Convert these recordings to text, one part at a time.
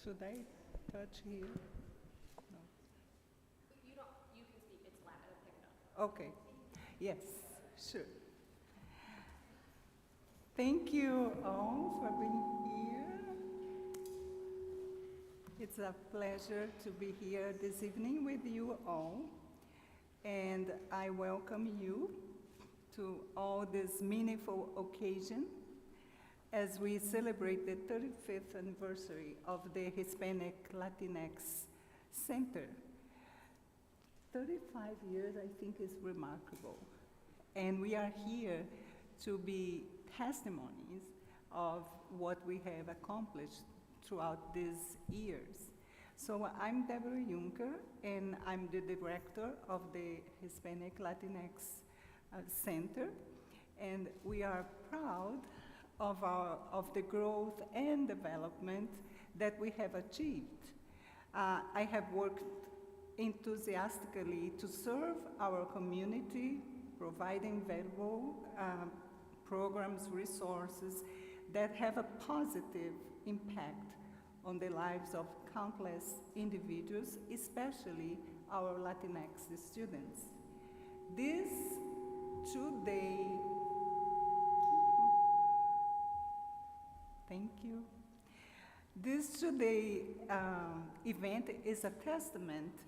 Should I touch here? No. You can speak, it's loud, it'll pick it up. Okay, yes, sure. Thank you all for being here. It's a pleasure to be here this evening with you all. And I welcome you to all this meaningful occasion as we celebrate the 35th anniversary of the Hispanic-Latinx Center. 35 years, I think, is remarkable. And we are here to be testimonies of what we have accomplished throughout these years. So I'm Deborah Juncker, and I'm the director of the Hispanic-Latinx Center. And we are proud of the growth and development that we have achieved. I have worked enthusiastically to serve our community, providing valuable programs, resources that have a positive impact on the lives of countless individuals, especially our Latinx students. This two-day event is a testament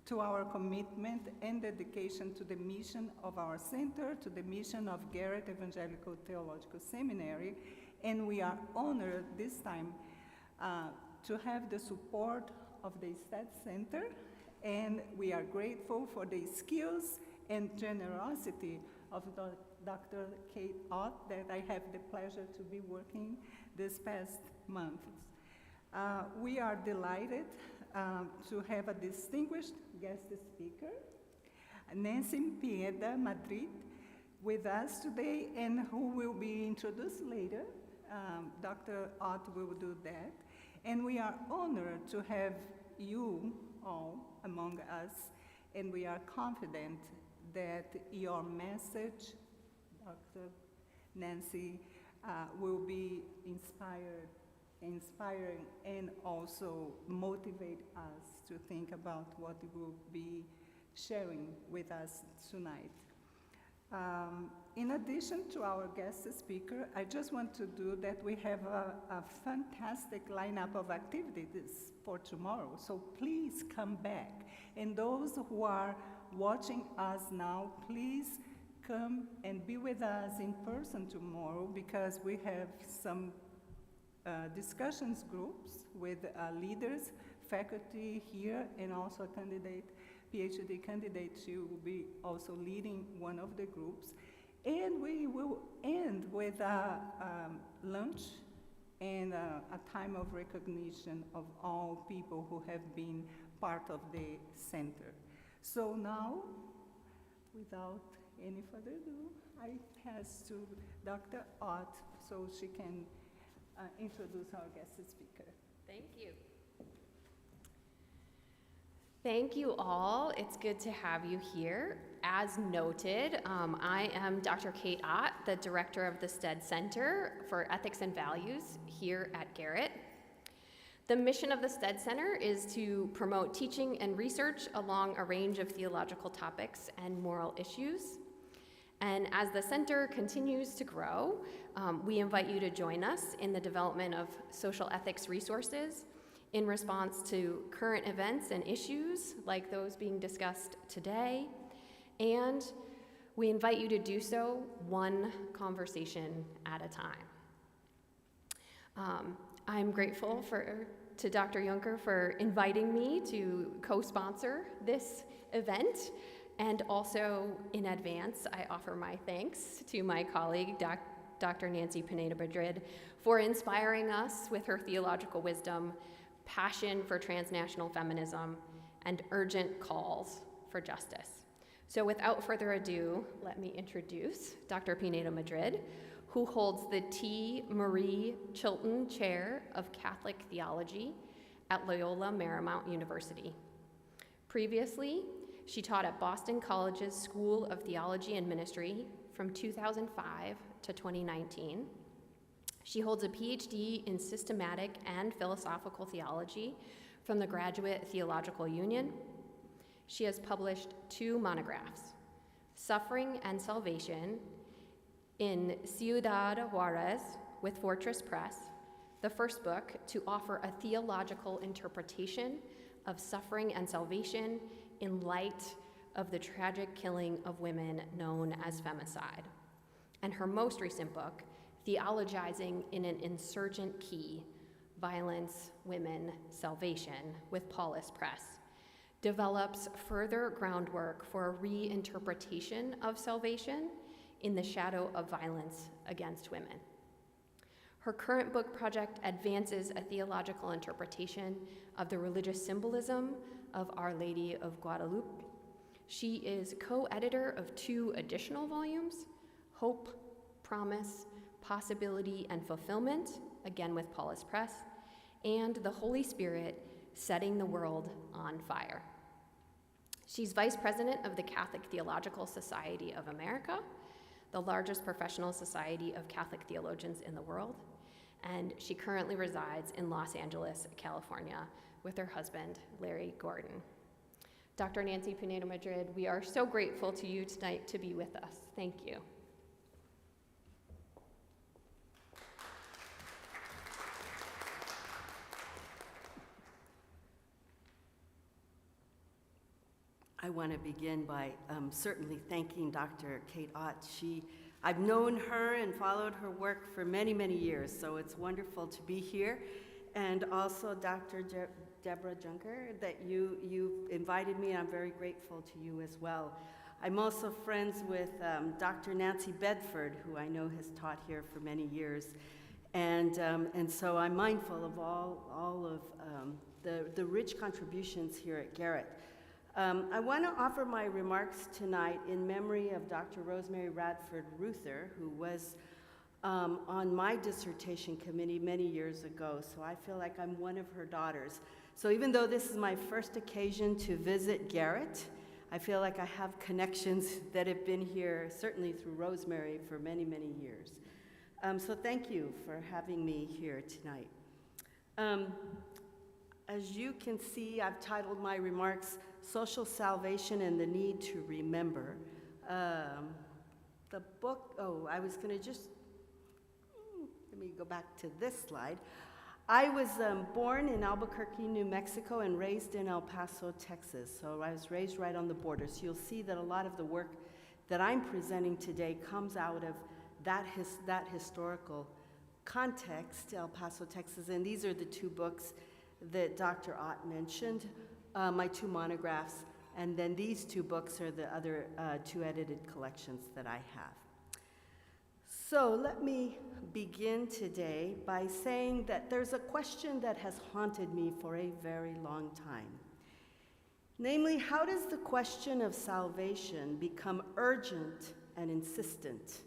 to our commitment and dedication to the mission of our center, to the mission of Garrett-Evangelical Theological Seminary, and we are honored this time to have the support of the STED Center, and we are grateful for the skills and generosity of Dr. Kate Ott that I have the pleasure to be working this past month. We are delighted to have a distinguished guest speaker, Nancy Pineda Madrid, with us today, and who will be introduced later. Dr. Ott will do that. And we are honored to have you all among us, and we are confident that your message, Dr. Nancy, will be inspiring and also motivate us to think about what you will be sharing with us tonight. In addition to our guest speaker, I just want to do that we have a fantastic lineup of activities for tomorrow, so please come back. And those who are watching us now, please come and be with us in person tomorrow, because we have some discussions groups with leaders, faculty here, and also PhD candidates. She will be also leading one of the groups. And we will end with a lunch and a time of recognition of all people who have been part of the center. So now, without any further ado, I pass to Dr. Ott so she can introduce our guest speaker. Thank you. Thank you all. It's good to have you here. As noted, I am Dr. Kate Ott, the director of the STED Center for Ethics and Values here at Garrett. The mission of the STED Center is to promote teaching and research along a range of theological topics and moral issues. And as the center continues to grow, we invite you to join us in the development of social ethics resources in response to current events and issues like those being discussed today. And we invite you to do so one conversation at a time. I'm grateful to Dr. Juncker for inviting me to co-sponsor this event. And also, in advance, I offer my thanks to my colleague, Dr. Nancy Pineda Madrid, for inspiring us with her theological wisdom, passion for transnational feminism, and urgent calls for justice. So without further ado, let me introduce Dr. Pineda Madrid, who holds the T. Marie Chilton Chair of Catholic Theology at Loyola Marymount University. Previously, she taught at Boston College's School of Theology and Ministry from 2005 to 2019, She holds a PhD in systematic and philosophical theology from the Graduate Theological Union. She has published 2 monographs, Suffering and Salvation in Ciudad Juarez with Fortress Press, the first book to offer a theological interpretation of suffering and salvation in light of the tragic killing of women known as femicide, and her most recent book, Theologizing in an Insurgent Key, Violence, Women, Salvation with Paulus Press, develops further groundwork for a reinterpretation of salvation in the shadow of violence against women. Her current book project advances a theological interpretation of the religious symbolism of Our Lady of Guadalupe. She is co-editor of 2 additional volumes, Hope, Promise, Possibility, and Fulfillment, again with Paulus Press, and The Holy Spirit, Setting the World on Fire. She's vice president of the Catholic Theological Society of America, the largest professional society of Catholic theologians in the world, and she currently resides in Los Angeles, California, with her husband, Larry Gordon. Dr. Nancy Pineda-Madrid, we are so grateful to you tonight to be with us. Thank you. I want to begin by certainly thanking Dr. Kate Ott. I've known her and followed her work for many, many years, so it's wonderful to be here. And also Dr. Deborah Junker, that you invited me, and I'm very grateful to you as well. I'm also friends with Dr. Nancy Bedford, who I know has taught here for many years. And so I'm mindful of all of the rich contributions here at Garrett. I want to offer my remarks tonight in memory of Dr. Rosemary Radford Ruther, who was on my dissertation committee many years ago, so I feel like I'm one of her daughters. So even though this is my first occasion to visit Garrett, I feel like I have connections that have been here, certainly through Rosemary, for many, many years. So thank you for having me here tonight. As you can see, I've titled my remarks, Social Salvation and the Need to Remember. The book, I was gonna let me go back to this slide. I was born in Albuquerque, New Mexico, and raised in El Paso, Texas. So I was raised right on the border. So you'll see that a lot of the work that I'm presenting today comes out of that historical context, El Paso, Texas. And these are the 2 books that Dr. Ott mentioned, my 2 monographs, and then these 2 books are the other 2 edited collections that I have. So let me begin today by saying that there's a question that has haunted me for a very long time. Namely, how does the question of salvation become urgent and insistent?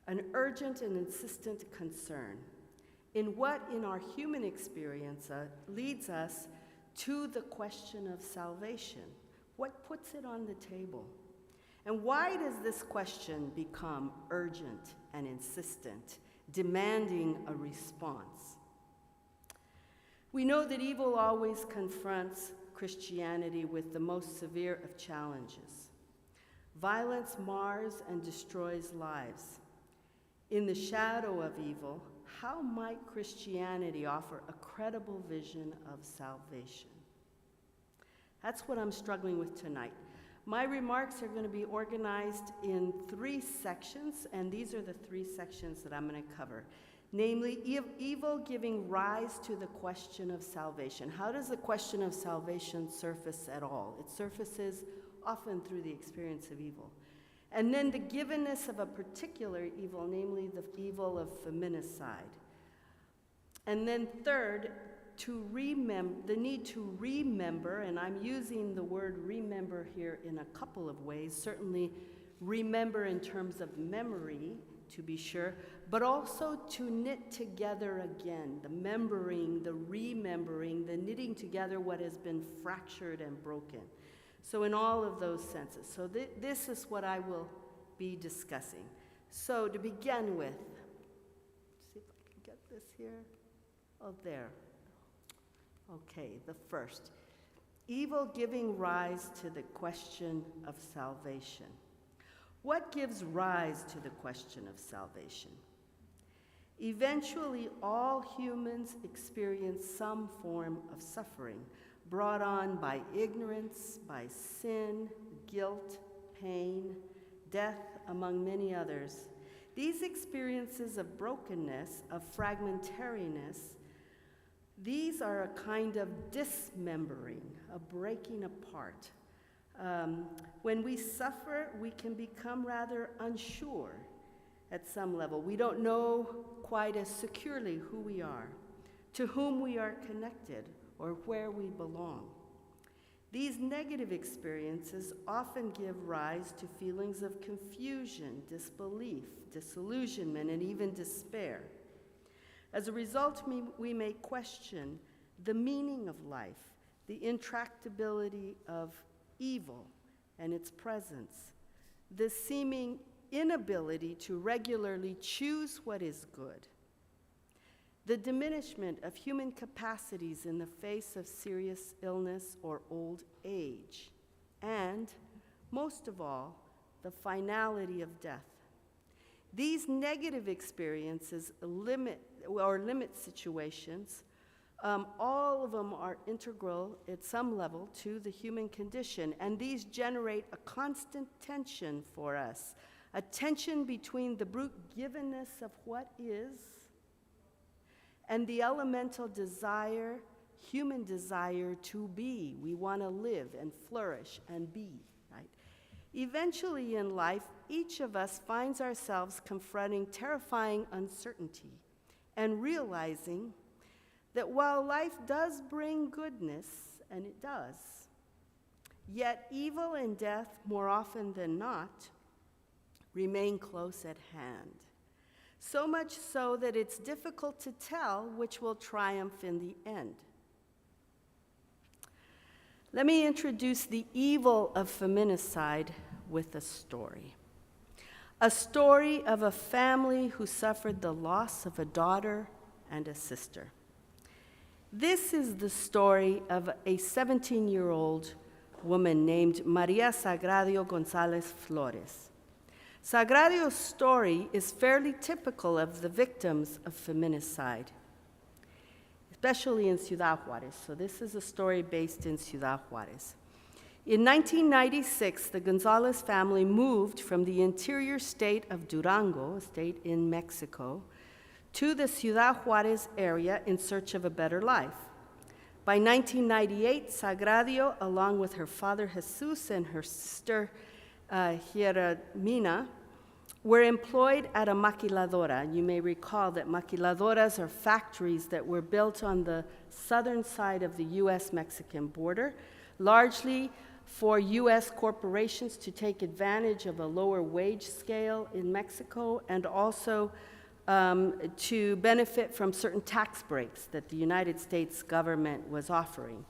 An urgent and insistent concern in what in our human experience leads us to the question of salvation. What puts it on the table? And why does this question become urgent and insistent, demanding a response? We know that evil always confronts Christianity with the most severe of challenges. Violence mars and destroys lives. In the shadow of evil, how might Christianity offer a credible vision of salvation? That's what I'm struggling with tonight. My remarks are going to be organized in 3 sections, and these are the 3 sections that I'm going to cover. Namely, evil giving rise to the question of salvation. How does the question of salvation surface at all? It surfaces often through the experience of evil. And then the givenness of a particular evil, namely the evil of feminicide. And then third, the need to remember, and I'm using the word remember here in a couple of ways, certainly remember in terms of memory, to be sure, but also to knit together again, the membering, the remembering, the knitting together what has been fractured and broken. So in all of those senses. So this is what I will be discussing. So to begin with, see if I this here? Oh, there. Okay, the first. Evil giving rise to the question of salvation. What gives rise to the question of salvation? Eventually, all humans experience some form of suffering, brought on by ignorance, by sin, guilt, pain, death, among many others. These experiences of brokenness, of fragmentariness, these are a kind of dismembering, a breaking apart. When we suffer, we can become rather unsure at some level. We don't know quite as securely who we are, to whom we are connected, or where we belong. These negative experiences often give rise to feelings of confusion, disbelief, disillusionment, and even despair. As a result, we may question the meaning of life, the intractability of evil and its presence, the seeming inability to regularly choose what is good, the diminishment of human capacities in the face of serious illness or old age, and, most of all, the finality of death. These negative experiences limit situations. All of them are integral at some level to the human condition, and these generate a constant tension for us, a tension between the brute givenness of what is and the elemental desire, human desire to be. We want to live and flourish and be, right? Eventually in life, each of us finds ourselves confronting terrifying uncertainty and realizing that while life does bring goodness, and it does, yet evil and death, more often than not, remain close at hand. So much so that it's difficult to tell which will triumph in the end. Let me introduce the evil of feminicide with a story. A story of a family who suffered the loss of a daughter and a sister. This is the story of a 17-year-old woman named Maria Sagrario Gonzalez Flores. Sagradio's story is fairly typical of the victims of feminicide, especially in Ciudad Juarez. So this is a story based in Ciudad Juarez. In 1996, the Gonzalez family moved from the interior state of Durango, a state in Mexico, to the Ciudad Juarez area in search of a better life. By 1998, Sagradio, along with her father Jesus and her sister Mina, were employed at a maquiladora. You may recall that maquiladoras are factories that were built on the southern side of the U.S.-Mexican border, largely for U.S. corporations to take advantage of a lower wage scale in Mexico, and also to benefit from certain tax breaks that the United States government was offering.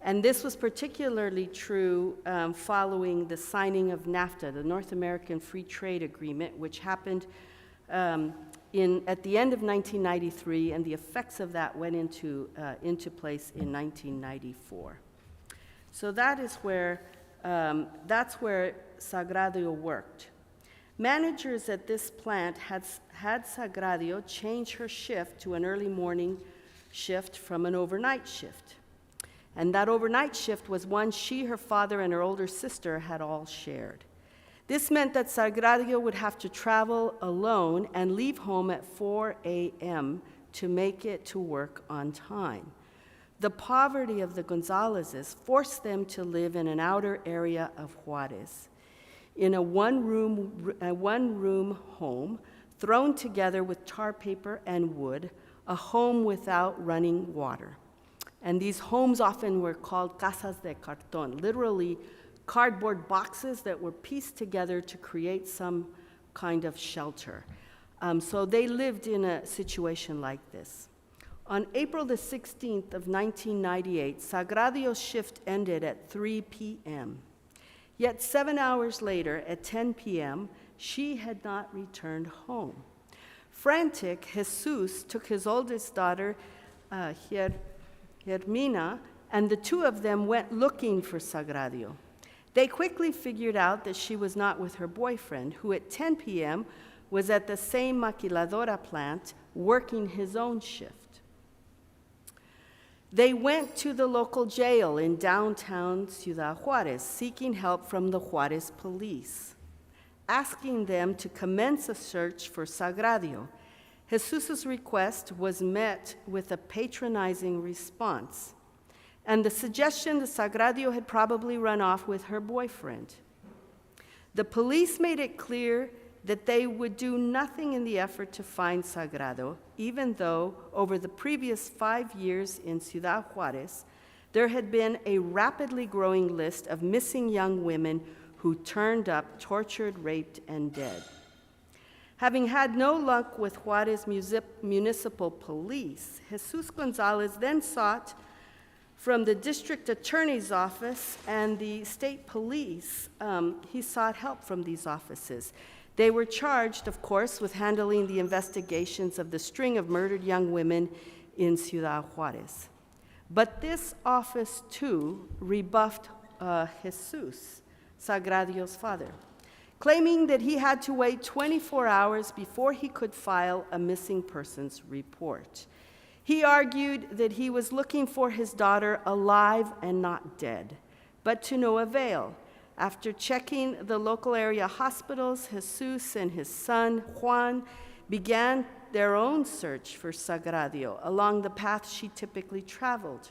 And this was particularly true following the signing of NAFTA, the North American Free Trade Agreement, which happened at the end of 1993, and the effects of that went into place in 1994. So that's where Sagradio worked. Managers at this plant had Sagradio change her shift to an early morning shift from an overnight shift. And that overnight shift was one she, her father, and her older sister had all shared. This meant that Sagradio would have to travel alone and leave home at 4 a.m. to make it to work on time. The poverty of the Gonzalezes forced them to live in an outer area of Juarez, in a one-room home, thrown together with tar paper and wood, a home without running water. And these homes often were called casas de cartón, literally cardboard boxes that were pieced together to create some kind of shelter. So they lived in a situation like this. On April the 16th of 1998, Sagradio's shift ended at 3 p.m. Yet 7 hours later, at 10 p.m., she had not returned home. Frantic, Jesus took his oldest daughter, Hermina, and the two of them went looking for Sagrario. They quickly figured out that she was not with her boyfriend, who at 10 p.m. was at the same maquiladora plant working his own shift. They went to the local jail in downtown Ciudad Juarez, seeking help from the Juarez police, asking them to commence a search for Sagrario. Jesus' request was met with a patronizing response, and the suggestion that Sagrario had probably run off with her boyfriend. The police made it clear that they would do nothing in the effort to find Sagrario, even though over the previous 5 years in Ciudad Juarez, there had been a rapidly growing list of missing young women who turned up tortured, raped, and dead. Having had no luck with Juarez Municipal Police, Jesus Gonzalez then sought from the district attorney's office and the state police, he sought help from these offices. They were charged, of course, with handling the investigations of the string of murdered young women in Ciudad Juarez. But this office, too, rebuffed Jesus, Sagradio's father, claiming that he had to wait 24 hours before he could file a missing persons report. He argued that he was looking for his daughter alive and not dead, but to no avail. After checking the local area hospitals, Jesus and his son, Juan, began their own search for Sagrario along the path she typically traveled.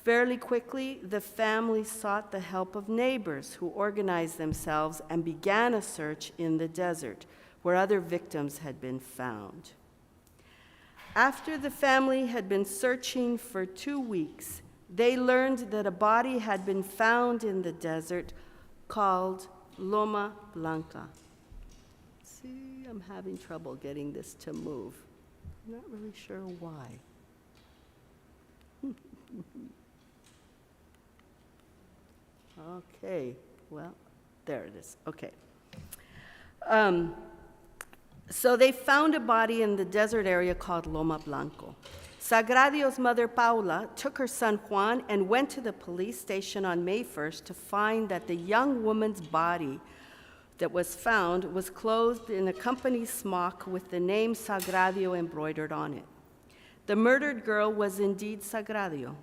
Fairly quickly, the family sought the help of neighbors who organized themselves and began a search in the desert where other victims had been found. After the family had been searching for 2 weeks, they learned that a body had been found in the desert called Loma Blanca. See, I'm having trouble getting this to move. I'm not really sure why. Okay, well, there it is. Okay. So they found a body in the desert area called Loma Blanco. Sagradio's mother, Paula, took her son, Juan, and went to the police station on May 1st to find that the young woman's body that was found was clothed in a company smock with the name Sagrario embroidered on it. The murdered girl was indeed Sagrario.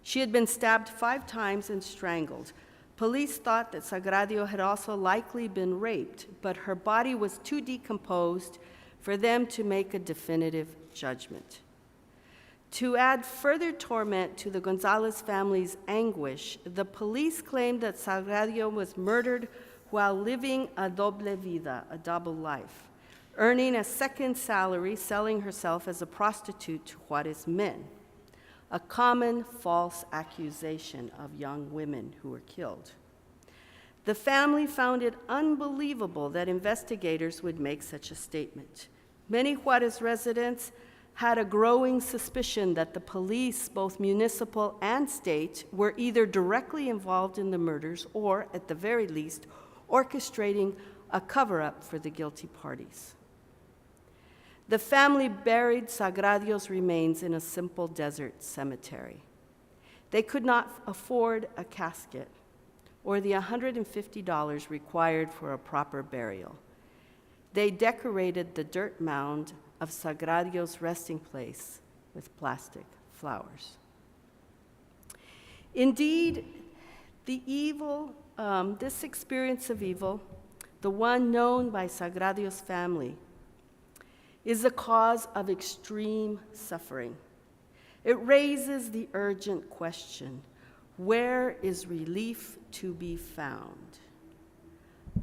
She had been stabbed 5 times and strangled. Police thought that Sagrario had also likely been raped, but her body was too decomposed for them to make a definitive judgment. To add further torment to the Gonzalez family's anguish, the police claimed that Sagrario was murdered while living a doble vida, a double life, earning a second salary selling herself as a prostitute to Juarez men, a common false accusation of young women who were killed. The family found it unbelievable that investigators would make such a statement. Many Juarez residents had a growing suspicion that the police, both municipal and state, were either directly involved in the murders or, at the very least, orchestrating a cover-up for the guilty parties. The family buried Sagradio's remains in a simple desert cemetery. They could not afford a casket or the $150 required for a proper burial. They decorated the dirt mound of Sagradio's resting place with plastic flowers. Indeed, the evil, this experience of evil, the one known by Sagradio's family, is a cause of extreme suffering. It raises the urgent question, where is relief to be found?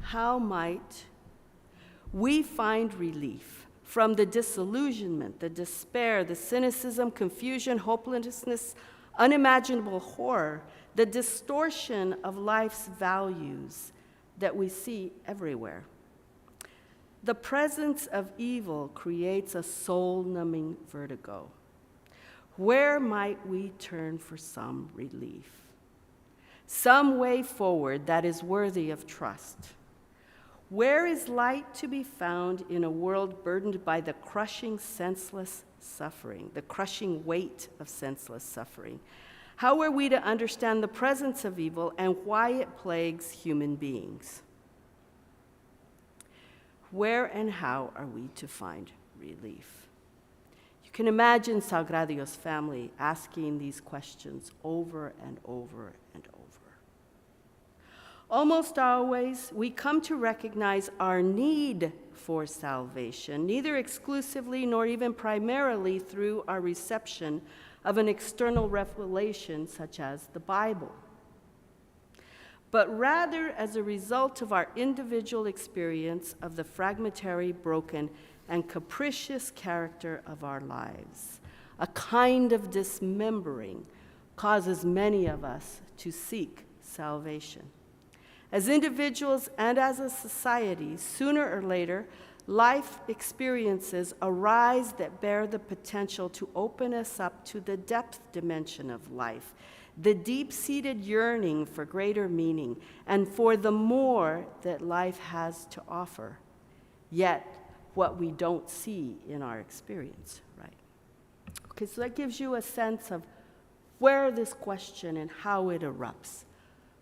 How might we find relief from the disillusionment, the despair, the cynicism, confusion, hopelessness, unimaginable horror, the distortion of life's values that we see everywhere? The presence of evil creates a soul-numbing vertigo. Where might we turn for some relief? Some way forward that is worthy of trust? Where is light to be found in a world burdened by the crushing, senseless suffering, the crushing weight of senseless suffering? How are we to understand the presence of evil and why it plagues human beings? Where and how are we to find relief? You can imagine Sagradio's family asking these questions over and over and over. Almost always, we come to recognize our need for salvation, neither exclusively nor even primarily through our reception of an external revelation such as the Bible, but rather as a result of our individual experience of the fragmentary, broken, and capricious character of our lives. A kind of dismembering causes many of us to seek salvation. As individuals and as a society, sooner or later, life experiences arise that bear the potential to open us up to the depth dimension of life, the deep-seated yearning for greater meaning, and for the more that life has to offer, yet what we don't see in our experience, right? Okay, so that gives you a sense of where this question and how it erupts.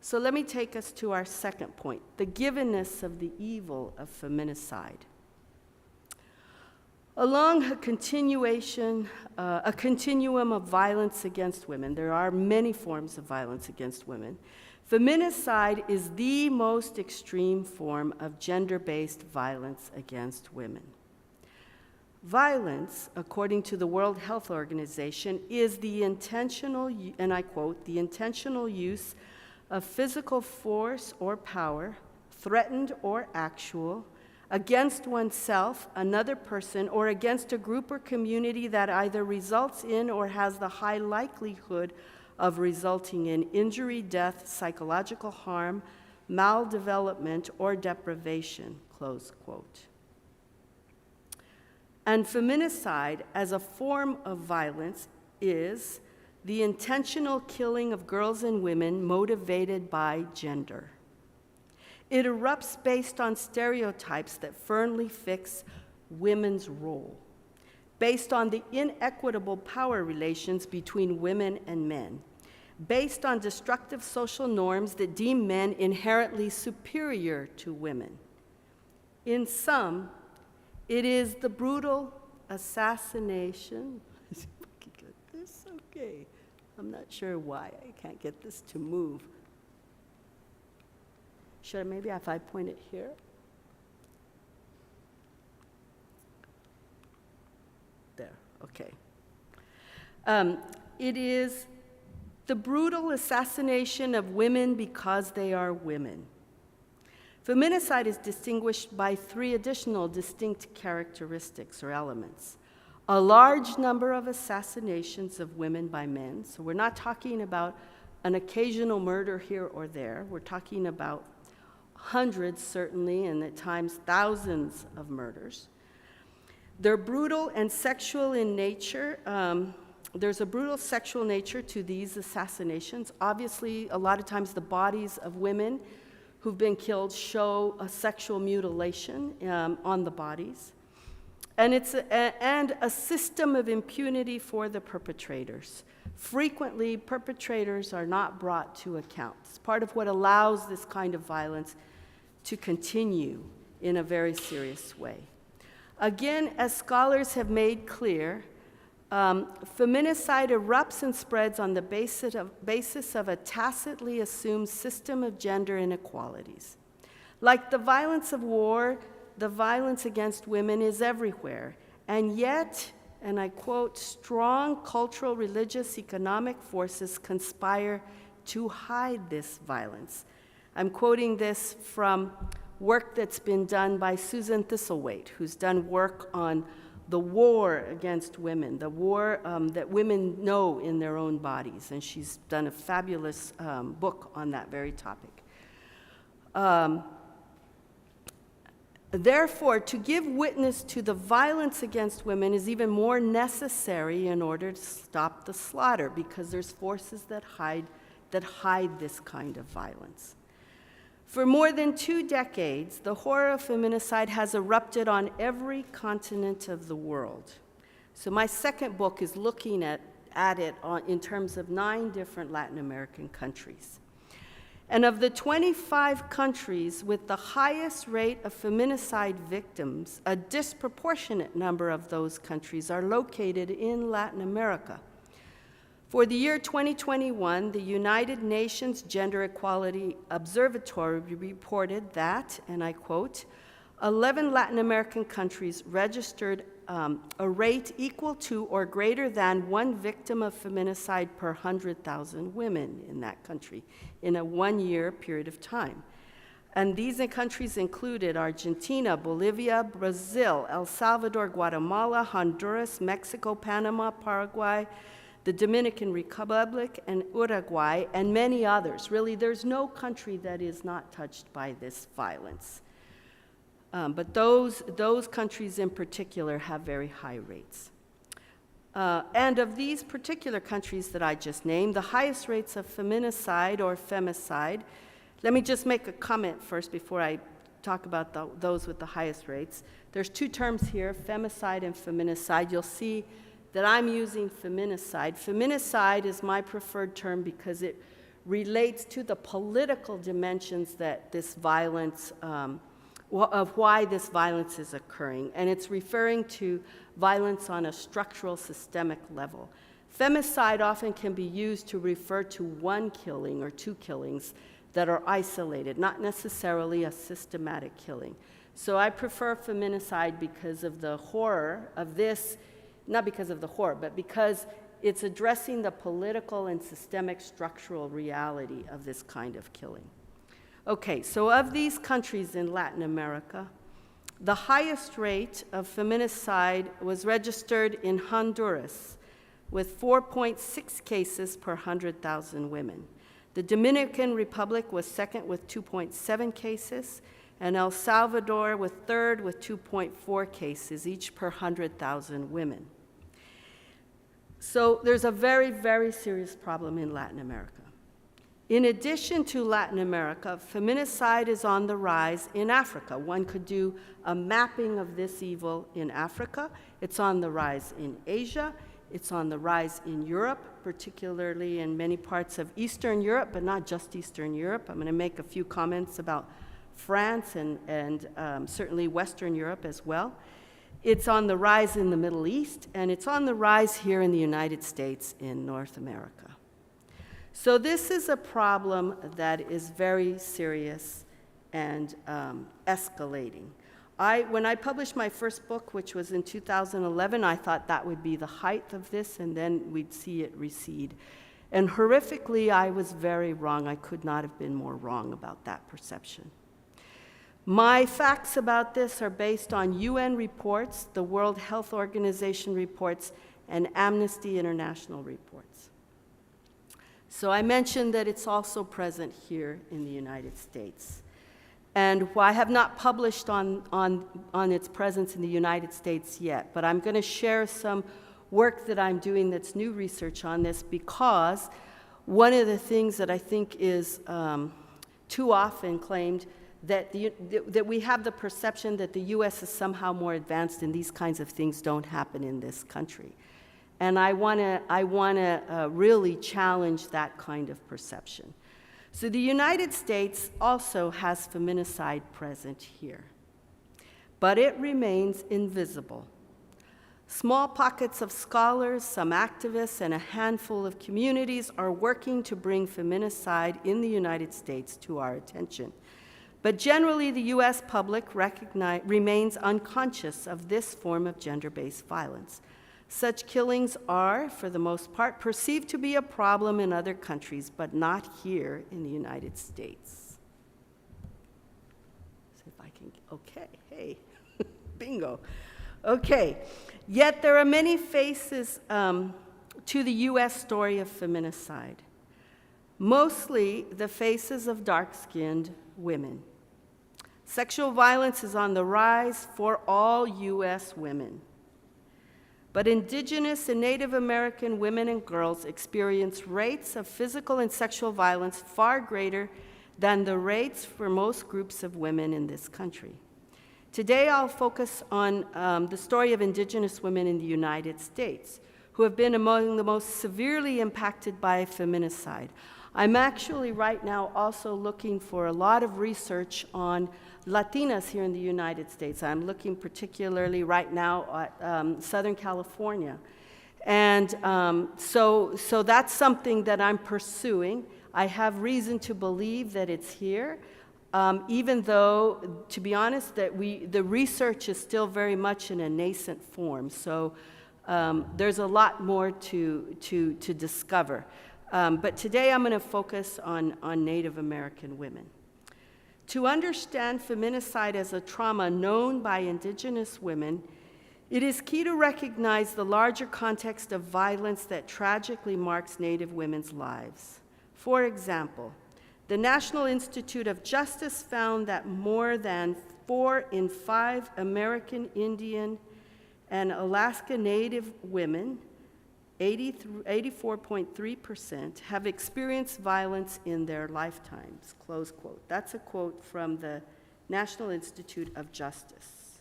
So let me take us to our second point, the givenness of the evil of feminicide. Along a continuum of violence against women, there are many forms of violence against women. Feminicide is the most extreme form of gender-based violence against women. Violence, according to the World Health Organization, is the intentional, and I quote, the intentional use of physical force or power, threatened or actual, against oneself, another person, or against a group or community that either results in or has the high likelihood of resulting in injury, death, psychological harm, maldevelopment, or deprivation, close quote. And feminicide as a form of violence is the intentional killing of girls and women motivated by gender. It erupts based on stereotypes that firmly fix women's role, based on the inequitable power relations between women and men, based on destructive social norms that deem men inherently superior to women. In sum, it is the brutal assassination. Okay, I'm not sure why I can't get this to move. Should I, maybe if I point it here? There, okay. It is the brutal assassination of women because they are women. Feminicide is distinguished by 3 additional distinct characteristics or elements. A large number of assassinations of women by men, so we're not talking about an occasional murder here or there. We're talking about hundreds, certainly, and at times thousands of murders. They're brutal and sexual in nature. There's a brutal sexual nature to these assassinations. Obviously, a lot of times the bodies of women who've been killed show a sexual mutilation on the bodies. And it's a system of impunity for the perpetrators. Frequently, perpetrators are not brought to account. It's part of what allows this kind of violence to continue in a very serious way. Again, as scholars have made clear, feminicide erupts and spreads on the basis of a tacitly assumed system of gender inequalities. Like the violence of war, the violence against women is everywhere, and yet, and I quote, strong cultural, religious, economic forces conspire to hide this violence. I'm quoting this from work that's been done by Susan Thistlethwaite, who's done work on the war against women, the war that women know in their own bodies, and she's done a fabulous book on that very topic. Therefore, to give witness to the violence against women is even more necessary in order to stop the slaughter, because there's forces that hide this kind of violence. For more than 2 decades, the horror of feminicide has erupted on every continent of the world. So my second book is looking at it in terms of 9 different Latin American countries. And of the 25 countries with the highest rate of feminicide victims, a disproportionate number of those countries are located in Latin America. For the year 2021, the United Nations Gender Equality Observatory reported that, and I quote, 11 Latin American countries registered a rate equal to or greater than 1 victim of feminicide per 100,000 women in that country in a 1-year period of time. And these countries included Argentina, Bolivia, Brazil, El Salvador, Guatemala, Honduras, Mexico, Panama, Paraguay, the Dominican Republic, and Uruguay, and many others. Really, there's no country that is not touched by this violence. But those countries in particular have very high rates. And of these particular countries that I just named, the highest rates of feminicide or femicide, let me just make a comment first before I talk about those with the highest rates. There's 2 terms here, femicide and feminicide. You'll see that I'm using feminicide. Feminicide is my preferred term because it relates to the political dimensions that this violence, of why this violence is occurring. And it's referring to violence on a structural, systemic level. Femicide often can be used to refer to 1 killing or 2 killings that are isolated, not necessarily a systematic killing. So I prefer feminicide because of the horror of this, not because of the horror, but because it's addressing the political and systemic structural reality of this kind of killing. Okay, so of these countries in Latin America, the highest rate of feminicide was registered in Honduras, with 4.6 cases per 100,000 women. The Dominican Republic was second with 2.7 cases, and El Salvador was third with 2.4 cases, each per 100,000 women. So there's a very, very serious problem in Latin America. In addition to Latin America, feminicide is on the rise in Africa. One could do a mapping of this evil in Africa. It's on the rise in Asia. It's on the rise in Europe, particularly in many parts of Eastern Europe, but not just Eastern Europe. I'm going to make a few comments about France and certainly Western Europe as well. It's on the rise in the Middle East, and it's on the rise here in the United States in North America. So this is a problem that is very serious and escalating. When I published my first book, which was in 2011, I thought that would be the height of this, and then we'd see it recede. And horrifically, I was very wrong. I could not have been more wrong about that perception. My facts about this are based on UN reports, the World Health Organization reports, and Amnesty International reports. So I mentioned that it's also present here in the United States. And I have not published on its presence in the United States yet, but I'm going to share some work that I'm doing that's new research on this, because one of the things that I think is too often claimed, that we have the perception that the U.S. is somehow more advanced and these kinds of things don't happen in this country. And I want to really challenge that kind of perception. So the United States also has feminicide present here, but it remains invisible. Small pockets of scholars, some activists, and a handful of communities are working to bring feminicide in the United States to our attention. But generally, the U.S. public remains unconscious of this form of gender-based violence. Such killings are, for the most part, perceived to be a problem in other countries, but not here in the United States. See if I can, okay, hey, bingo. Okay, yet there are many faces to the U.S. story of feminicide, mostly the faces of dark-skinned women. Sexual violence is on the rise for all U.S. women. But Indigenous and Native American women and girls experience rates of physical and sexual violence far greater than the rates for most groups of women in this country. Today, I'll focus on the story of indigenous women in the United States, who have been among the most severely impacted by feminicide. I'm actually right now also looking for a lot of research on Latinas here in the United States. I'm looking particularly right now at Southern California. And so that's something that I'm pursuing. I have reason to believe that it's here, even though, to be honest, that the research is still very much in a nascent form. So there's a lot more to discover. But today I'm going to focus on Native American women. To understand feminicide as a trauma known by indigenous women, it is key to recognize the larger context of violence that tragically marks Native women's lives. For example, the National Institute of Justice found that more than 4 in 5 American Indian and Alaska Native women, 84.3%, have experienced violence in their lifetimes, close quote. That's a quote from the National Institute of Justice.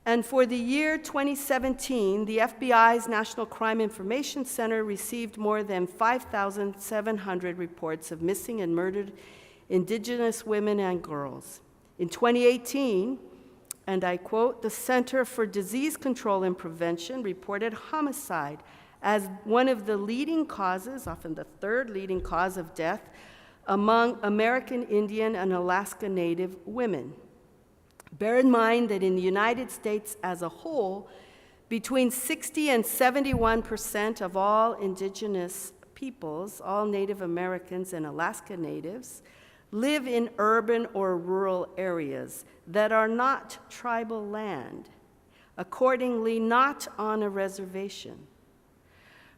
And for the year 2017, the FBI's National Crime Information Center received more than 5,700 reports of missing and murdered indigenous women and girls. In 2018, and I quote, the Center for Disease Control and Prevention reported homicide as one of the leading causes, often the third leading cause of death, among American Indian and Alaska Native women. Bear in mind that in the United States as a whole, between 60 and 71% of all indigenous peoples, all Native Americans and Alaska Natives, live in urban or rural areas that are not tribal land, accordingly not on a reservation.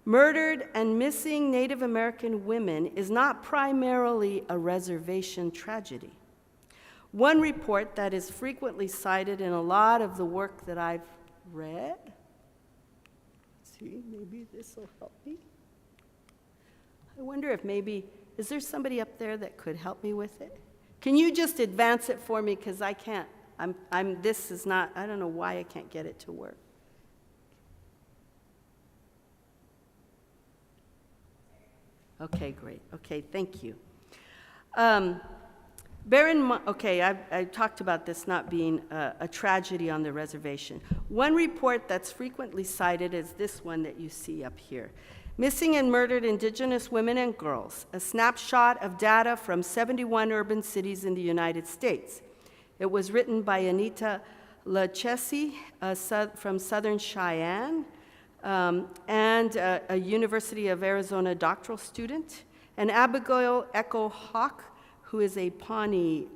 Murdered and missing Native American women is not primarily a reservation tragedy. One report that is frequently cited in a lot of the work that I've read, see, maybe this will help me. I wonder if maybe, is there somebody up there that could help me with it? Can you just advance it for me, because I can't, this is not, I don't know why I can't get it to work. Okay, great. Okay, thank you. Bear in mind, okay, I talked about this not being a tragedy on the reservation. One report that's frequently cited is this one that you see up here. Missing and Murdered Indigenous Women and Girls, a snapshot of data from 71 urban cities in the United States. It was written by Anita Lachesi from Southern Cheyenne, and a University of Arizona doctoral student, and Abigail Echo Hawk, who is a Pawnee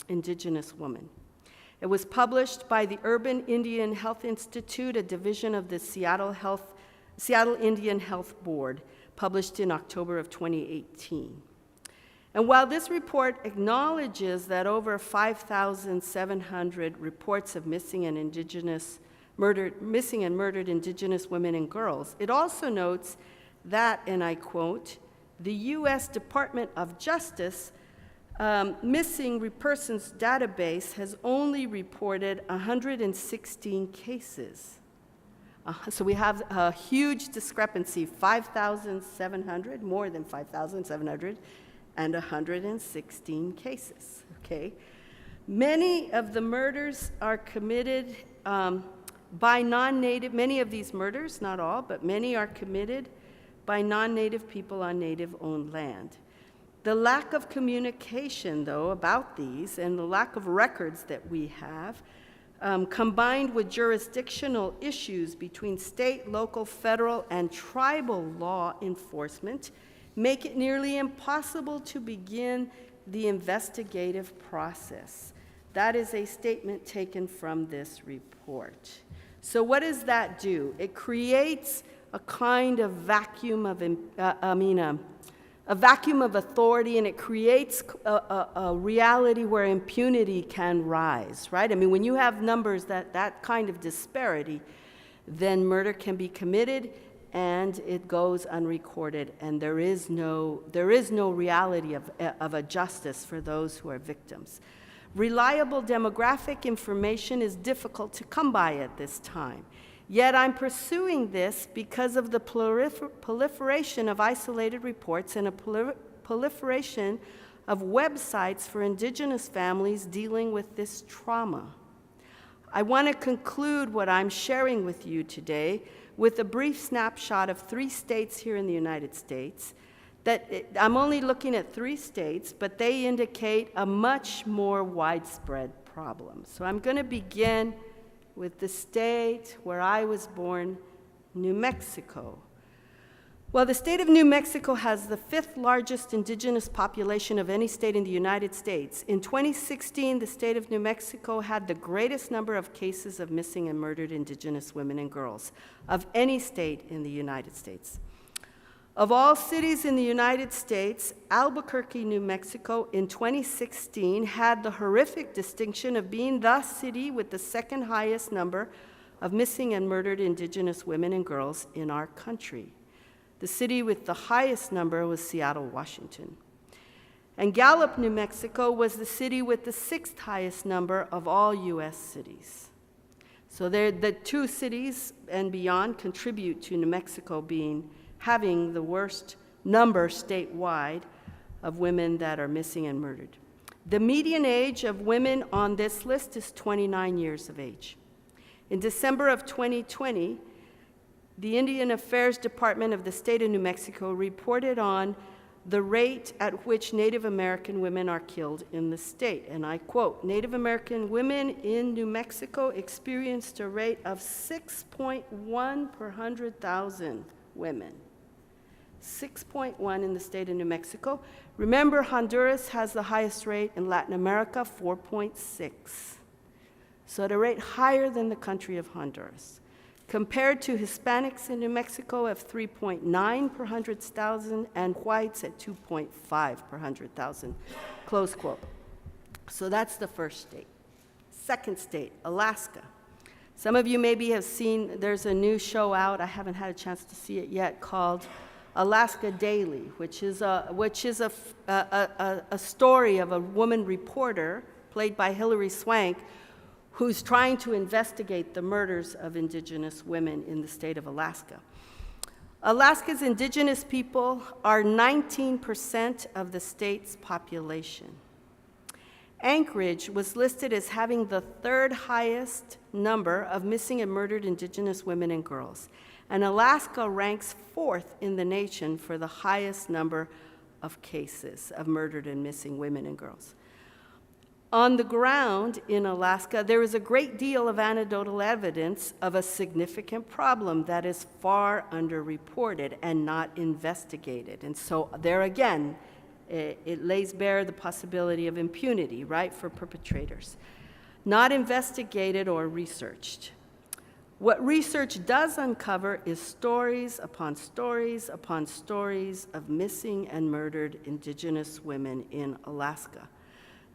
indigenous woman. It was published by the Urban Indian Health Institute, a division of the Seattle Indian Health Board, published in October of 2018. And while this report acknowledges that over 5,700 reports of missing and murdered indigenous women and girls, it also notes that, and I quote, the U.S. Department of Justice missing persons database has only reported 116 cases. So we have a huge discrepancy, 5,700, more than 5,700, and 116 cases, okay? Many of the murders are committed by non-Native, many of these murders, not all, but many are committed by non-Native people on Native-owned land. The lack of communication, though, about these and the lack of records that we have, combined with jurisdictional issues between state, local, federal, and tribal law enforcement, make it nearly impossible to begin the investigative process. That is a statement taken from this report. So what does that do? It creates a kind of vacuum of, a vacuum of authority, and it creates a reality where impunity can rise, right? I mean, when you have numbers that kind of disparity, then murder can be committed, and it goes unrecorded, and there is no reality of a justice for those who are victims. Reliable demographic information is difficult to come by at this time. Yet I'm pursuing this because of the proliferation of isolated reports and a proliferation of websites for indigenous families dealing with this trauma. I want to conclude what I'm sharing with you today with a brief snapshot of 3 states here in the United States. I'm only looking at 3 states, but they indicate a much more widespread problem. So I'm going to begin with the state where I was born, New Mexico. Well, the state of New Mexico has the 5th largest indigenous population of any state in the United States. In 2016, the state of New Mexico had the greatest number of cases of missing and murdered indigenous women and girls of any state in the United States. Of all cities in the United States, Albuquerque, New Mexico, in 2016 had the horrific distinction of being the city with the 2nd highest number of missing and murdered indigenous women and girls in our country. The city with the highest number was Seattle, Washington. And Gallup, New Mexico was the city with the 6th highest number of all U.S. cities. So the 2 cities and beyond contribute to New Mexico having the worst number statewide of women that are missing and murdered. The median age of women on this list is 29 years of age. In December of 2020, the Indian Affairs Department of the state of New Mexico reported on the rate at which Native American women are killed in the state. And I quote, Native American women in New Mexico experienced a rate of 6.1 per 100,000 women. 6.1 in the state of New Mexico. Remember, Honduras has the highest rate in Latin America, 4.6. So at a rate higher than the country of Honduras. Compared to Hispanics in New Mexico of 3.9 per 100,000 and whites at 2.5 per 100,000, close quote. So that's the first state. Second state, Alaska. Some of you maybe have seen, there's a new show out, I haven't had a chance to see it yet, called Alaska Daily, which is a story of a woman reporter, played by Hilary Swank, who's trying to investigate the murders of indigenous women in the state of Alaska. Alaska's indigenous people are 19% of the state's population. Anchorage was listed as having the 3rd highest number of missing and murdered indigenous women and girls. And Alaska ranks 4th in the nation for the highest number of cases of murdered and missing women and girls. On the ground in Alaska, there is a great deal of anecdotal evidence of a significant problem that is far underreported and not investigated. And so there again, it lays bare the possibility of impunity, right, for perpetrators. Not investigated or researched. What research does uncover is stories upon stories upon stories of missing and murdered indigenous women in Alaska.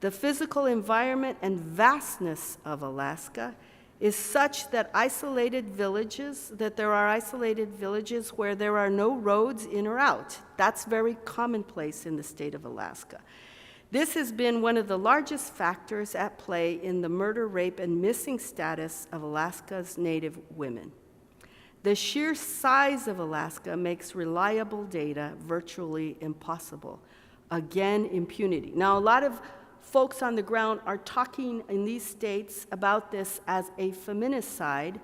The physical environment and vastness of Alaska is such that there are isolated villages where there are no roads in or out. That's very commonplace in the state of Alaska. This has been one of the largest factors at play in the murder, rape, and missing status of Alaska's Native women. The sheer size of Alaska makes reliable data virtually impossible. Again, impunity. Now, a lot of folks on the ground are talking in these states about this as a feminicide.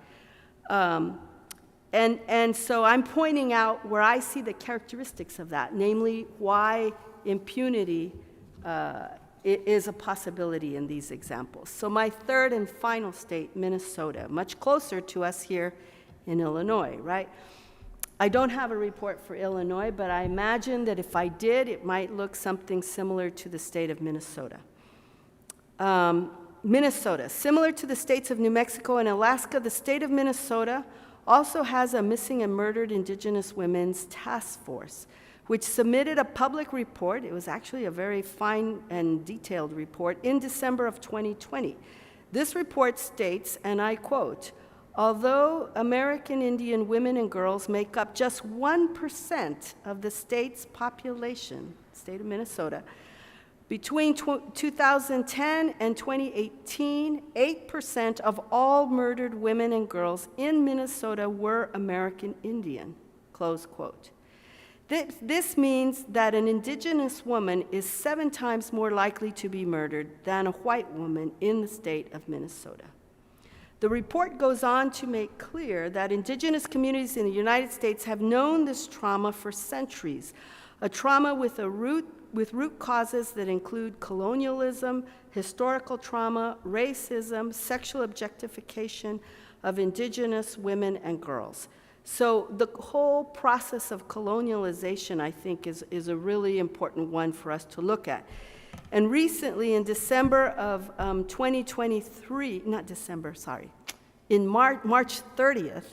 And so I'm pointing out where I see the characteristics of that, namely why impunity is a possibility in these examples. So my 3rd and final state, Minnesota, much closer to us here in Illinois, right? I don't have a report for Illinois, but I imagine that if I did, it might look something similar to the state of Minnesota. Minnesota, similar to the states of New Mexico and Alaska, the state of Minnesota also has a missing and murdered indigenous women's task force, which submitted a public report. It was actually a very fine and detailed report in December of 2020. This report states, and I quote, Although American Indian women and girls make up just 1% of the state's population, state of Minnesota, between 2010 and 2018, 8% of all murdered women and girls in Minnesota were American Indian, close quote. This means that an indigenous woman is 7 times more likely to be murdered than a white woman in the state of Minnesota. The report goes on to make clear that indigenous communities in the United States have known this trauma for centuries, a trauma with root causes that include colonialism, historical trauma, racism, sexual objectification of indigenous women and girls. So the whole process of colonialization, I think, is a really important one for us to look at. And recently, in December of 2023, not December, sorry, in March 30th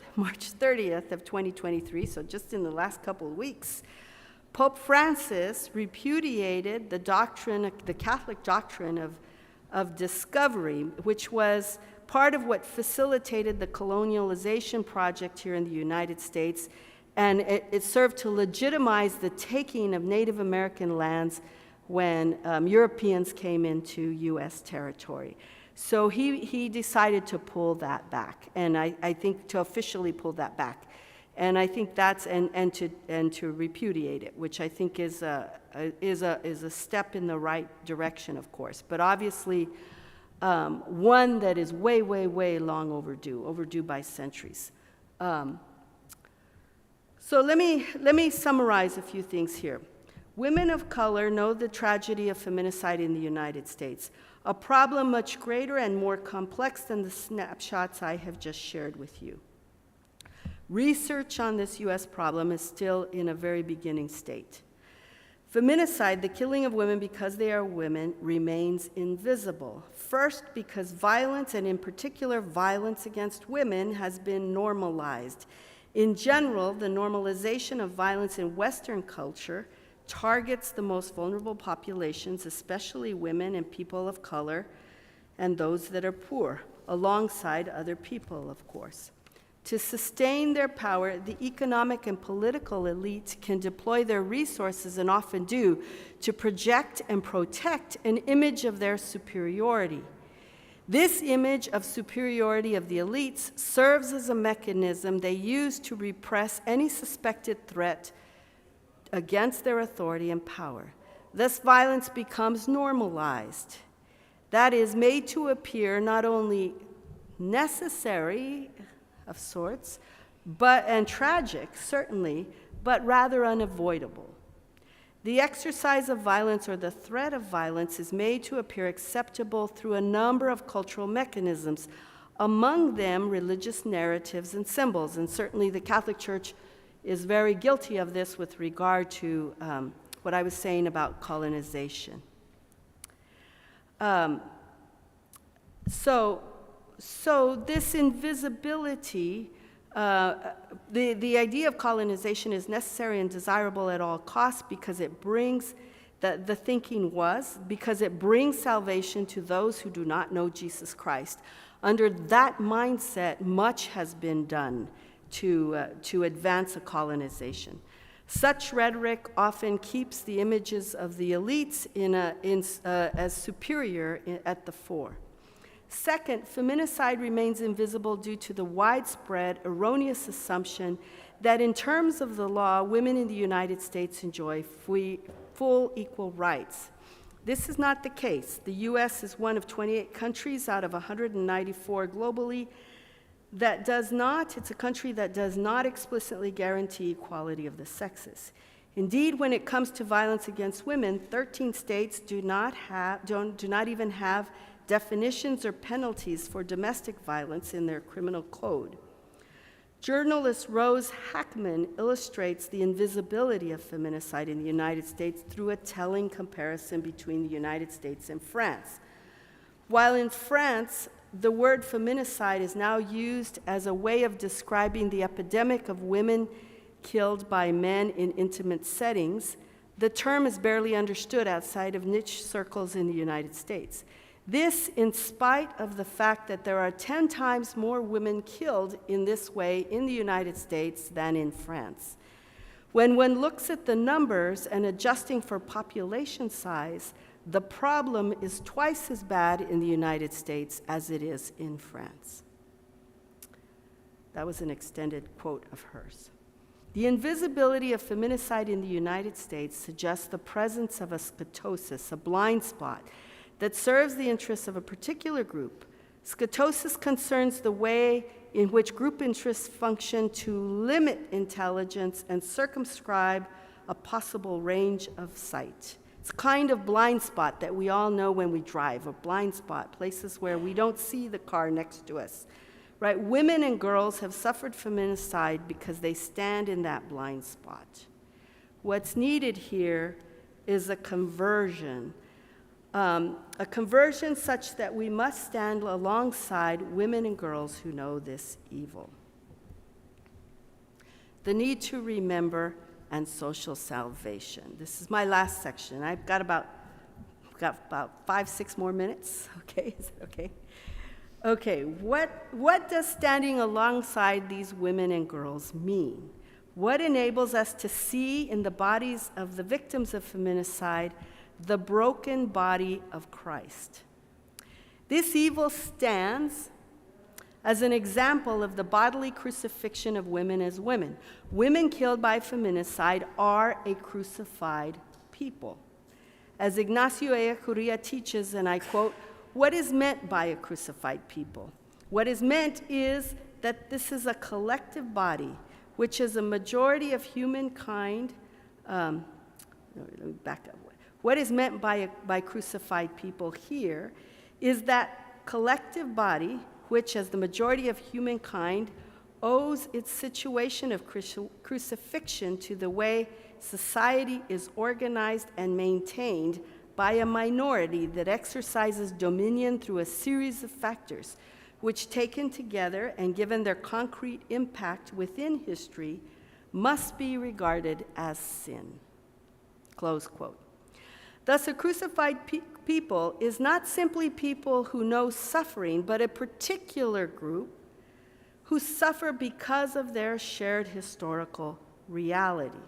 of 2023, so just in the last couple of weeks, Pope Francis repudiated the Catholic doctrine of discovery, which was part of what facilitated the colonialization project here in the United States, and it served to legitimize the taking of Native American lands when Europeans came into U.S. territory. So he decided to pull that back, and I think to officially pull that back. And I think that's, and to repudiate it, which I think is a step in the right direction, of course. But obviously, one that is way, way, way long overdue by centuries. So let me summarize a few things here. Women of color know the tragedy of feminicide in the United States, a problem much greater and more complex than the snapshots I have just shared with you. Research on this U.S. problem is still in a very beginning state. Feminicide, the killing of women because they are women, remains invisible. First, because violence, and in particular violence against women, has been normalized. In general, the normalization of violence in Western culture targets the most vulnerable populations, especially women and people of color, and those that are poor, alongside other people, of course. To sustain their power, the economic and political elites can deploy their resources, and often do, to project and protect an image of their superiority. This image of superiority of the elites serves as a mechanism they use to repress any suspected threat against their authority and power. Thus, violence becomes normalized. That is, made to appear not only necessary, of sorts, and tragic, certainly, but rather unavoidable. The exercise of violence or the threat of violence is made to appear acceptable through a number of cultural mechanisms, among them religious narratives and symbols, and certainly the Catholic Church is very guilty of this with regard to what I was saying about colonization. So this invisibility, the idea of colonization is necessary and desirable at all costs because it brings, the thinking was, because it brings salvation to those who do not know Jesus Christ. Under that mindset, much has been done to advance a colonization. Such rhetoric often keeps the images of the elites as superior at the fore. Second, feminicide remains invisible due to the widespread erroneous assumption that in terms of the law, women in the United States enjoy full equal rights. This is not the case. The U.S. is one of 28 countries out of 194 globally that does not, it's a country that does not explicitly guarantee equality of the sexes. Indeed, when it comes to violence against women, 13 states do not even have definitions or penalties for domestic violence in their criminal code. Journalist Rose Hackman illustrates the invisibility of feminicide in the United States through a telling comparison between the United States and France. While in France, the word feminicide is now used as a way of describing the epidemic of women killed by men in intimate settings, the term is barely understood outside of niche circles in the United States. This in spite of the fact that there are 10 times more women killed in this way in the United States than in France. When one looks at the numbers and adjusting for population size, the problem is twice as bad in the United States as it is in France. That was an extended quote of hers. The invisibility of feminicide in the United States suggests the presence of a scotosis, a blind spot, that serves the interests of a particular group. Scotosis concerns the way in which group interests function to limit intelligence and circumscribe a possible range of sight. It's a kind of blind spot that we all know when we drive, a blind spot, places where we don't see the car next to us, right? Women and girls have suffered feminicide because they stand in that blind spot. What's needed here is a conversion such that we must stand alongside women and girls who know this evil. The need to remember and social salvation. This is my last section. I've got about 5-6 more minutes. Okay, is that okay? Okay, what does standing alongside these women and girls mean? What enables us to see in the bodies of the victims of feminicide the broken body of Christ? This evil stands as an example of the bodily crucifixion of women as women. Women killed by feminicide are a crucified people. As Ignacio Ellacuría teaches, and I quote, "What is meant by a crucified people? What is meant is that this is a collective body, which is a majority of humankind." Let me back up. What is meant by crucified people here is that collective body, which as the majority of humankind owes its situation of crucifixion to the way society is organized and maintained by a minority that exercises dominion through a series of factors, which taken together and given their concrete impact within history, must be regarded as sin. Close quote. Thus, a crucified people is not simply people who know suffering, but a particular group who suffer because of their shared historical reality,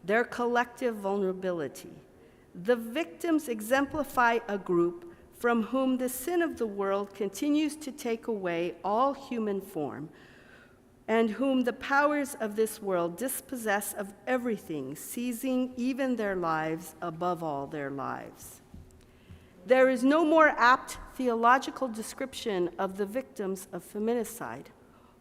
their collective vulnerability. The victims exemplify a group from whom the sin of the world continues to take away all human form, and whom the powers of this world dispossess of everything, seizing even their lives above all their lives. There is no more apt theological description of the victims of feminicide.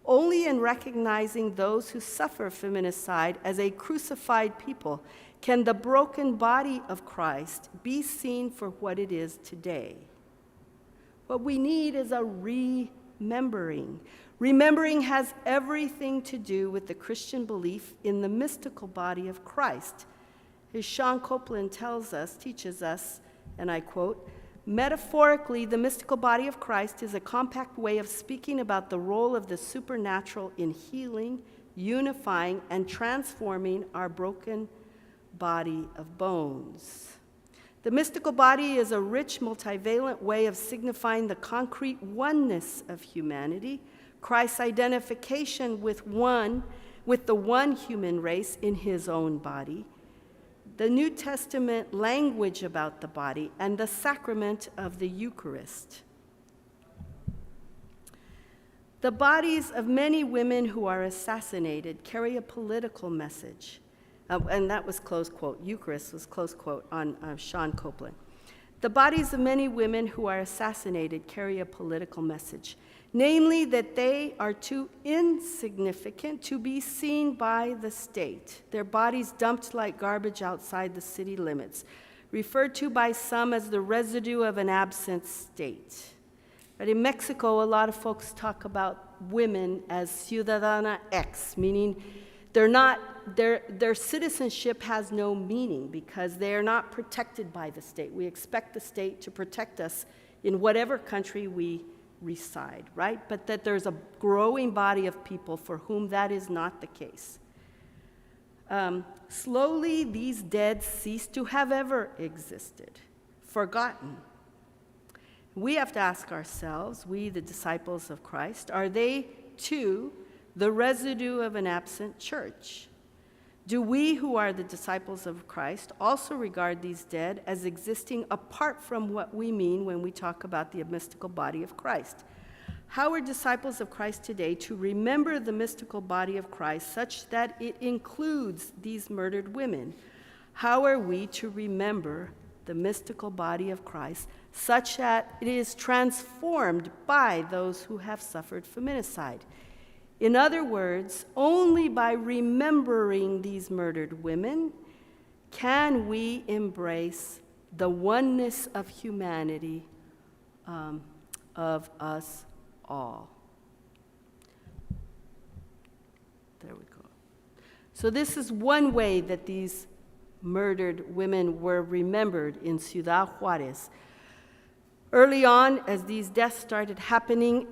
Only in recognizing those who suffer feminicide as a crucified people can the broken body of Christ be seen for what it is today. What we need is a remembering. Remembering has everything to do with the Christian belief in the mystical body of Christ. As Sean Copeland teaches us, and I quote, "Metaphorically, the mystical body of Christ is a compact way of speaking about the role of the supernatural in healing, unifying, and transforming our broken body of bones." The mystical body is a rich, multivalent way of signifying the concrete oneness of humanity, Christ's identification with the one human race in his own body, the New Testament language about the body, and the sacrament of the Eucharist. The bodies of many women who are assassinated carry a political message. And that was close quote. Eucharist was close quote on Sean Copeland. The bodies of many women who are assassinated carry a political message, namely that they are too insignificant to be seen by the state, their bodies dumped like garbage outside the city limits, referred to by some as the residue of an absent state. But in Mexico, a lot of folks talk about women as ciudadana X, meaning their citizenship has no meaning because they are not protected by the state. We expect the state to protect us in whatever country we reside, right? But that there's a growing body of people for whom that is not the case. Slowly, these dead cease to have ever existed, forgotten. We have to ask ourselves, we the disciples of Christ, are they too the residue of an absent church? Do we who are the disciples of Christ also regard these dead as existing apart from what we mean when we talk about the mystical body of Christ? How are disciples of Christ today to remember the mystical body of Christ such that it includes these murdered women? How are we to remember the mystical body of Christ such that it is transformed by those who have suffered feminicide? In other words, only by remembering these murdered women can we embrace the oneness of humanity of us all. There we go. So this is one way that these murdered women were remembered in Ciudad Juarez. Early on, as these deaths started happening,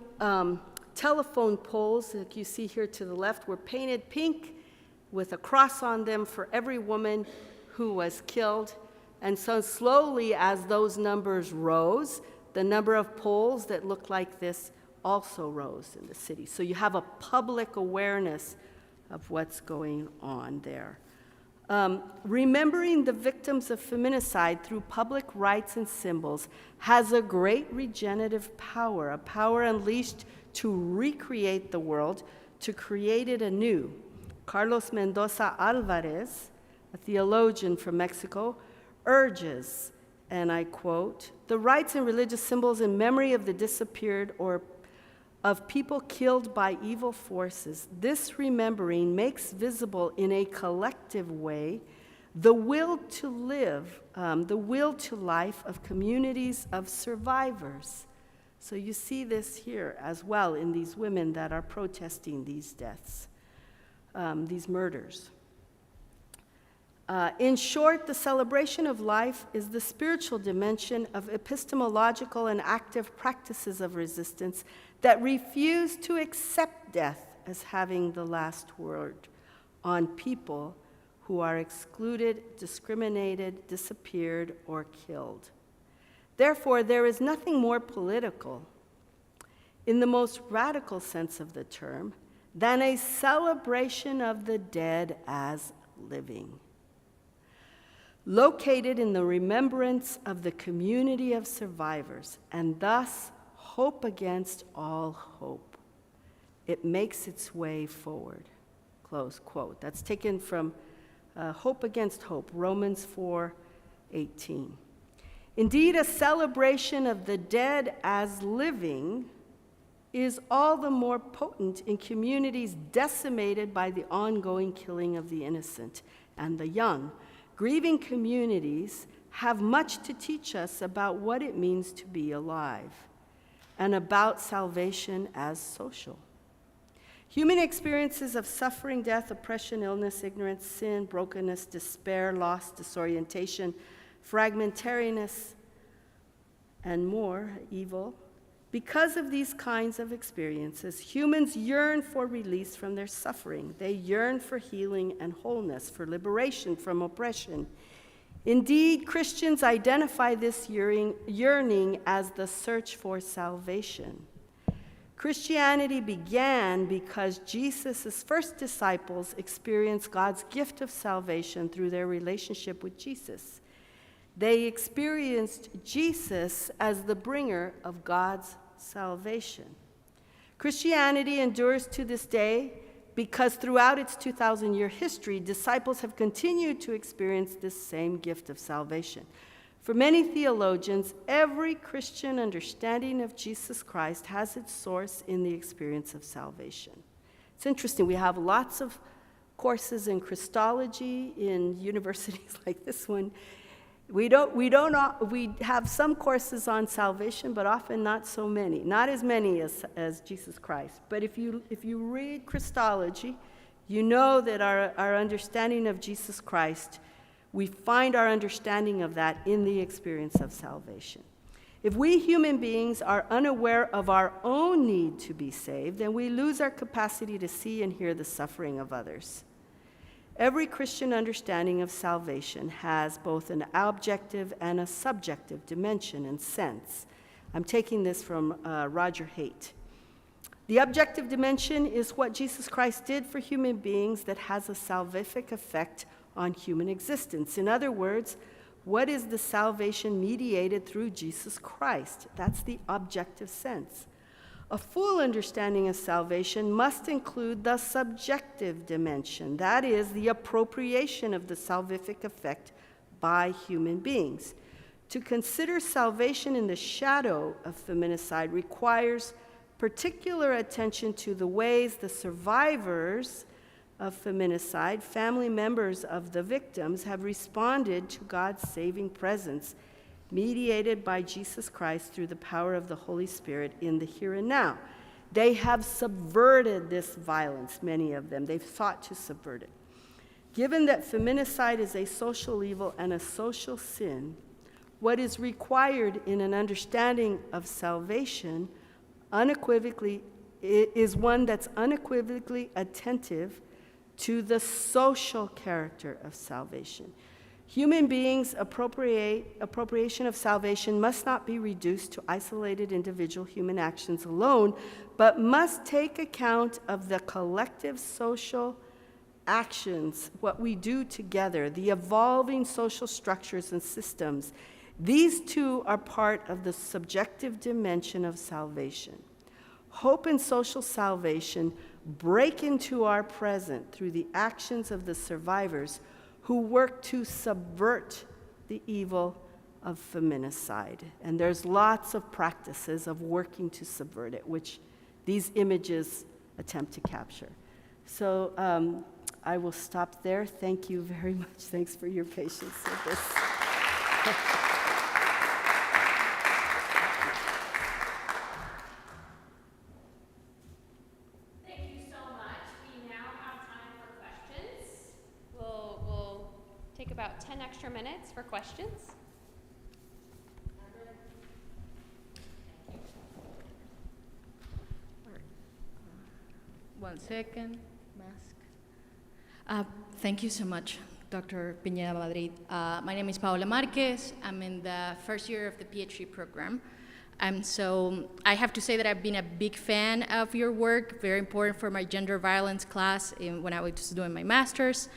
telephone poles, like you see here to the left, were painted pink with a cross on them for every woman who was killed. And so slowly, as those numbers rose, the number of poles that looked like this also rose in the city. So you have a public awareness of what's going on there. Remembering the victims of feminicide through public rites and symbols has a great regenerative power, a power unleashed to recreate the world, to create it anew. Carlos Mendoza Alvarez, a theologian from Mexico, urges, and I quote, "The rites and religious symbols in memory of the disappeared or of people killed by evil forces, this remembering makes visible in a collective way the will to live, the will to life of communities of survivors." So you see this here as well in these women that are protesting these deaths, these murders. In short, the celebration of life is the spiritual dimension of epistemological and active practices of resistance that refuse to accept death as having the last word on people who are excluded, discriminated, disappeared, or killed. Therefore, there is nothing more political, in the most radical sense of the term, than a celebration of the dead as living, located in the remembrance of the community of survivors, and thus hope against all hope. It makes its way forward. Close quote. That's taken from Hope Against Hope, Romans 4:18. Indeed, a celebration of the dead as living is all the more potent in communities decimated by the ongoing killing of the innocent and the young. Grieving communities have much to teach us about what it means to be alive and about salvation as social. Human experiences of suffering, death, oppression, illness, ignorance, sin, brokenness, despair, loss, disorientation, fragmentariness, and more evil. Because of these kinds of experiences, humans yearn for release from their suffering. They yearn for healing and wholeness, for liberation from oppression. Indeed, Christians identify this yearning as the search for salvation. Christianity began because Jesus' first disciples experienced God's gift of salvation through their relationship with Jesus. They experienced Jesus as the bringer of God's salvation. Christianity endures to this day because throughout its 2,000-year history, disciples have continued to experience this same gift of salvation. For many theologians, every Christian understanding of Jesus Christ has its source in the experience of salvation. It's interesting, we have lots of courses in Christology in universities like this one. We have some courses on salvation, but often not so many, not as many as Jesus Christ. But if you read Christology, you know that our understanding of Jesus Christ, we find our understanding of that in the experience of salvation. If we human beings are unaware of our own need to be saved, then we lose our capacity to see and hear the suffering of others. Every Christian understanding of salvation has both an objective and a subjective dimension and sense. I'm taking this from Roger Haight. The objective dimension is what Jesus Christ did for human beings that has a salvific effect on human existence. In other words, what is the salvation mediated through Jesus Christ? That's the objective sense. A full understanding of salvation must include the subjective dimension, that is, the appropriation of the salvific effect by human beings. To consider salvation in the shadow of feminicide requires particular attention to the ways the survivors of feminicide, family members of the victims, have responded to God's saving presence, mediated by Jesus Christ through the power of the Holy Spirit in the here and now. They have subverted this violence, many of them. They've sought to subvert it. Given that feminicide is a social evil and a social sin, what is required in an understanding of salvation unequivocally is one that's unequivocally attentive to the social character of salvation. Human beings' appropriation of salvation must not be reduced to isolated individual human actions alone, but must take account of the collective social actions, what we do together, the evolving social structures and systems. These two are part of the subjective dimension of salvation. Hope and social salvation break into our present through the actions of the survivors who work to subvert the evil of feminicide. And there's lots of practices of working to subvert it, which these images attempt to capture. So I will stop there. Thank you very much. Thanks for your patience with this. About 10 extra minutes for questions. One second, mask. Thank you so much, Dr. Piñera Madrid. My name is Paola Marquez. I'm in the first year of the PhD program. So I have to say that I've been a big fan of your work, very important for my gender violence class when I was doing my master's.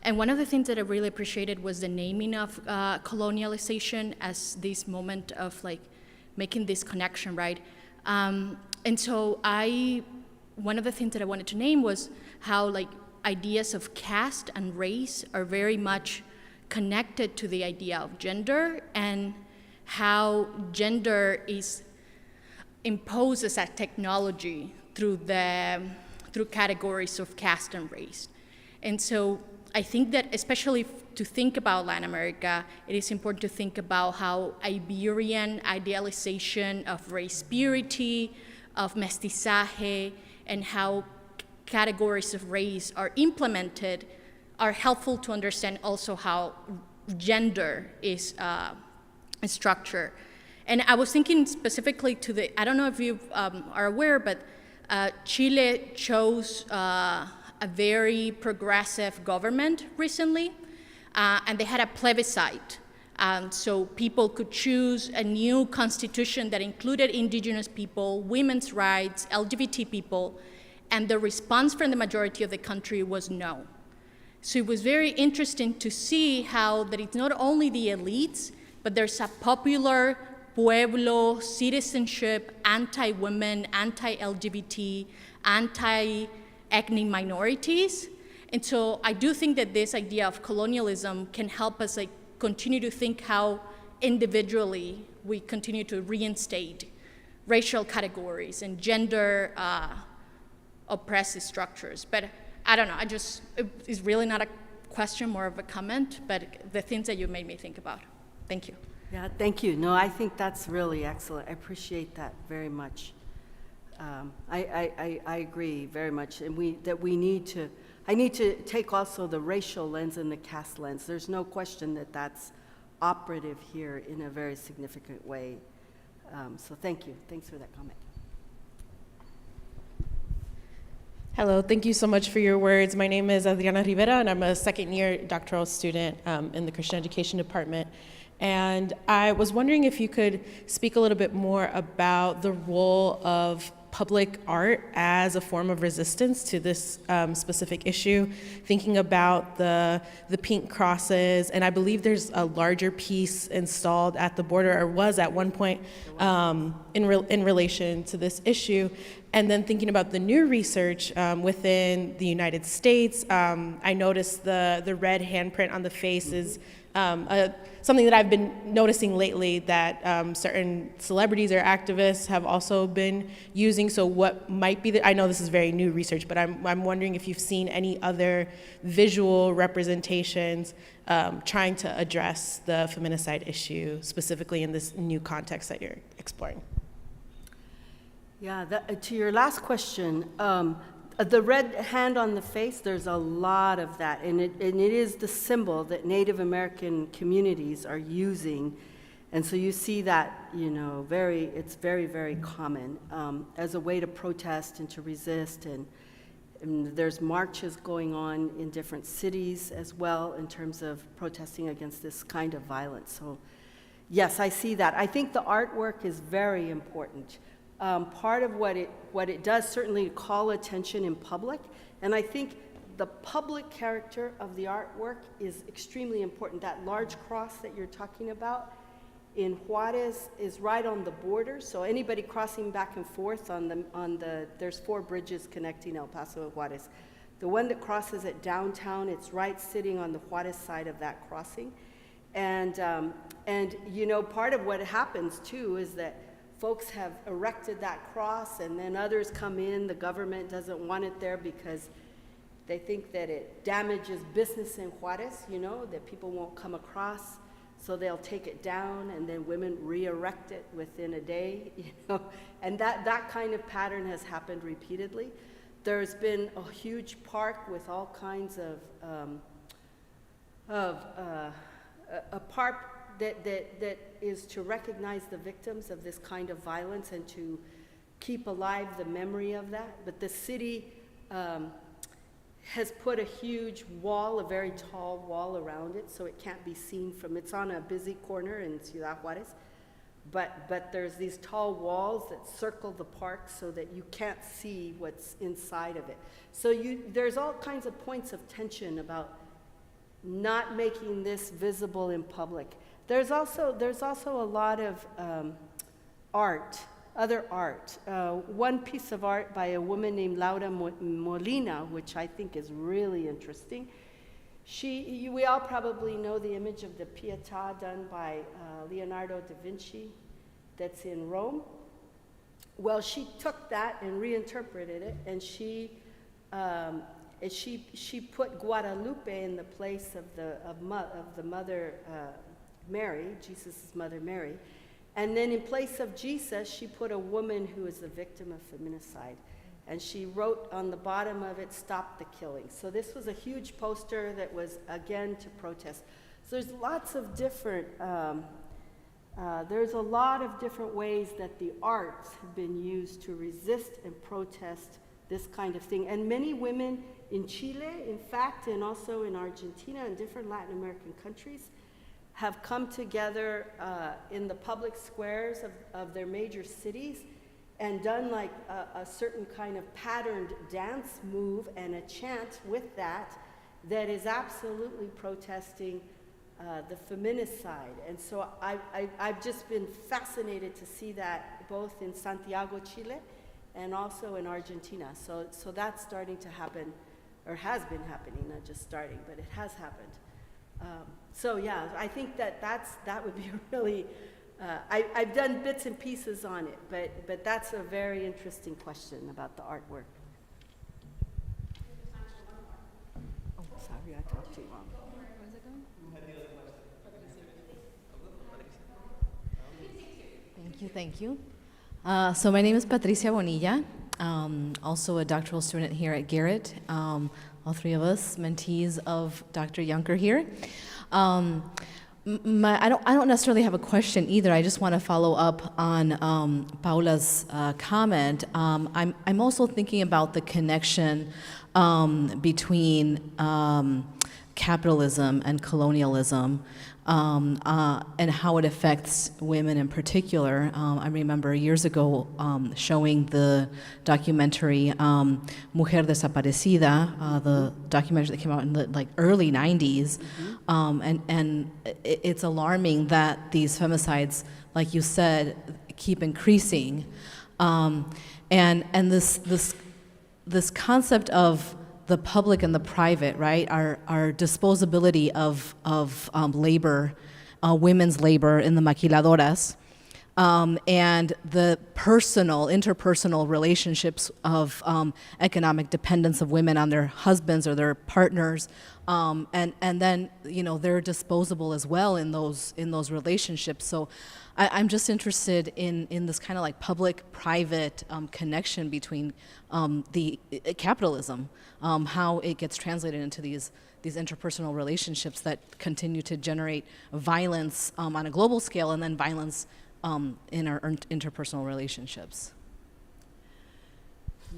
And one of the things that I really appreciated was the naming of colonialization as this moment of like making this connection, right? And so one of the things that I wanted to name was how like ideas of caste and race are very much connected to the idea of gender, and how gender is imposed as a technology through categories of caste and race. And so I think that especially to think about Latin America, it is important to think about how Iberian idealization of race purity, of mestizaje, and how categories of race are implemented are helpful to understand also how gender is structured. And I was thinking specifically to I don't know if you are aware, but Chile chose a very progressive government recently, and they had a plebiscite. So people could choose a new constitution that included indigenous people, women's rights, LGBT people, and the response from the majority of the country was no. So it was very interesting to see how that it's not only the elites, but there's a popular pueblo citizenship, anti-women, anti-LGBT, anti-ethnic minorities. And so I do think that this idea of colonialism can help us like continue to think how individually we continue to reinstate racial categories and gender oppressive structures. But I don't know, it's really not a question, more of a comment, but the things that you made me think about. Thank you. Yeah, thank you. No, I think that's really excellent. I appreciate that very much. I agree very much, and I need to take also the racial lens and the caste lens. There's no question that that's operative here in a very significant way. So thank you. Thanks for that comment. Hello, thank you so much for your words. My name is Adriana Rivera, and I'm a second-year doctoral student in the Christian Education Department. And I was wondering if you could speak a little bit more about the role of public art as a form of resistance to this specific issue, thinking about the pink crosses, and I believe there's a larger piece installed at the border, or was at one point, in relation to this issue. And then thinking about the new research within the United States, I noticed the red handprint on the face is something that I've been noticing lately that certain celebrities or activists have also been using. So what might be I know this is very new research, but I'm wondering if you've seen any other visual representations trying to address the feminicide issue, specifically in this new context that you're exploring. Yeah, to your last question, the red hand on the face, there's a lot of that, and it is the symbol that Native American communities are using, and so you see that, it's very, very common as a way to protest and to resist, and there's marches going on in different cities as well in terms of protesting against this kind of violence. So yes, I see that. I think the artwork is very important. Part of what it does, certainly call attention in public, and I think the public character of the artwork is extremely important. That large cross that you're talking about in Juarez is right on the border, so anybody crossing back and forth there's 4 bridges connecting El Paso and Juarez. The one that crosses at downtown, it's right sitting on the Juarez side of that crossing, and part of what happens too is that folks have erected that cross, and then others come in. The government doesn't want it there because they think that it damages business in Juarez, that people won't come across, so they'll take it down, and then women re-erect it within a day, and that kind of pattern has happened repeatedly. There's been a huge park with all kinds of a park that is to recognize the victims of this kind of violence and to keep alive the memory of that. But the city has put a huge wall, a very tall wall around it, so it can't be seen it's on a busy corner in Ciudad Juarez, but there's these tall walls that circle the park so that you can't see what's inside of it. So there's all kinds of points of tension about not making this visible in public. There's also a lot of other art. One piece of art by a woman named Laura Molina, which I think is really interesting. We all probably know the image of the Pietà done by Leonardo da Vinci that's in Rome. Well, she took that and reinterpreted it, and she put Guadalupe in the place of the mother Mary, Jesus' mother Mary, and then in place of Jesus, she put a woman who is the victim of feminicide, and she wrote on the bottom of it, "Stop the killing." So this was a huge poster that was, again, to protest. So there's lots of different, ways that the arts have been used to resist and protest this kind of thing. And many women in Chile, in fact, and also in Argentina and different Latin American countries, have come together in the public squares of their major cities and done like a certain kind of patterned dance move and a chant with that is absolutely protesting the feminicide. And so I've just been fascinated to see that both in Santiago, Chile, and also in Argentina. So that's starting to happen, or has been happening, not just starting, but it has happened. So yeah, I think that would be really, I've done bits and pieces on it, but that's a very interesting question about the artwork. Oh, sorry, I talked too long. Thank you. So my name is Patricia Bonilla, also a doctoral student here at Garrett. All 3 of us mentees of Dr. Junker here. I don't necessarily have a question either. I just want to follow up on Paula's comment. I'm also thinking about the connection between capitalism and colonialism, and how it affects women in particular. I remember years ago showing the documentary Mujer Desaparecida, the documentary that came out in the early 90s, and it's alarming that these femicides, like you said, keep increasing, and this concept of the public and the private, right? Our disposability of labor, women's labor in the maquiladoras, and the interpersonal relationships of economic dependence of women on their husbands or their partners, and then they're disposable as well in those relationships. So I'm just interested in this kind of public-private connection between the capitalism, how it gets translated into these interpersonal relationships that continue to generate violence on a global scale, and then violence in our interpersonal relationships.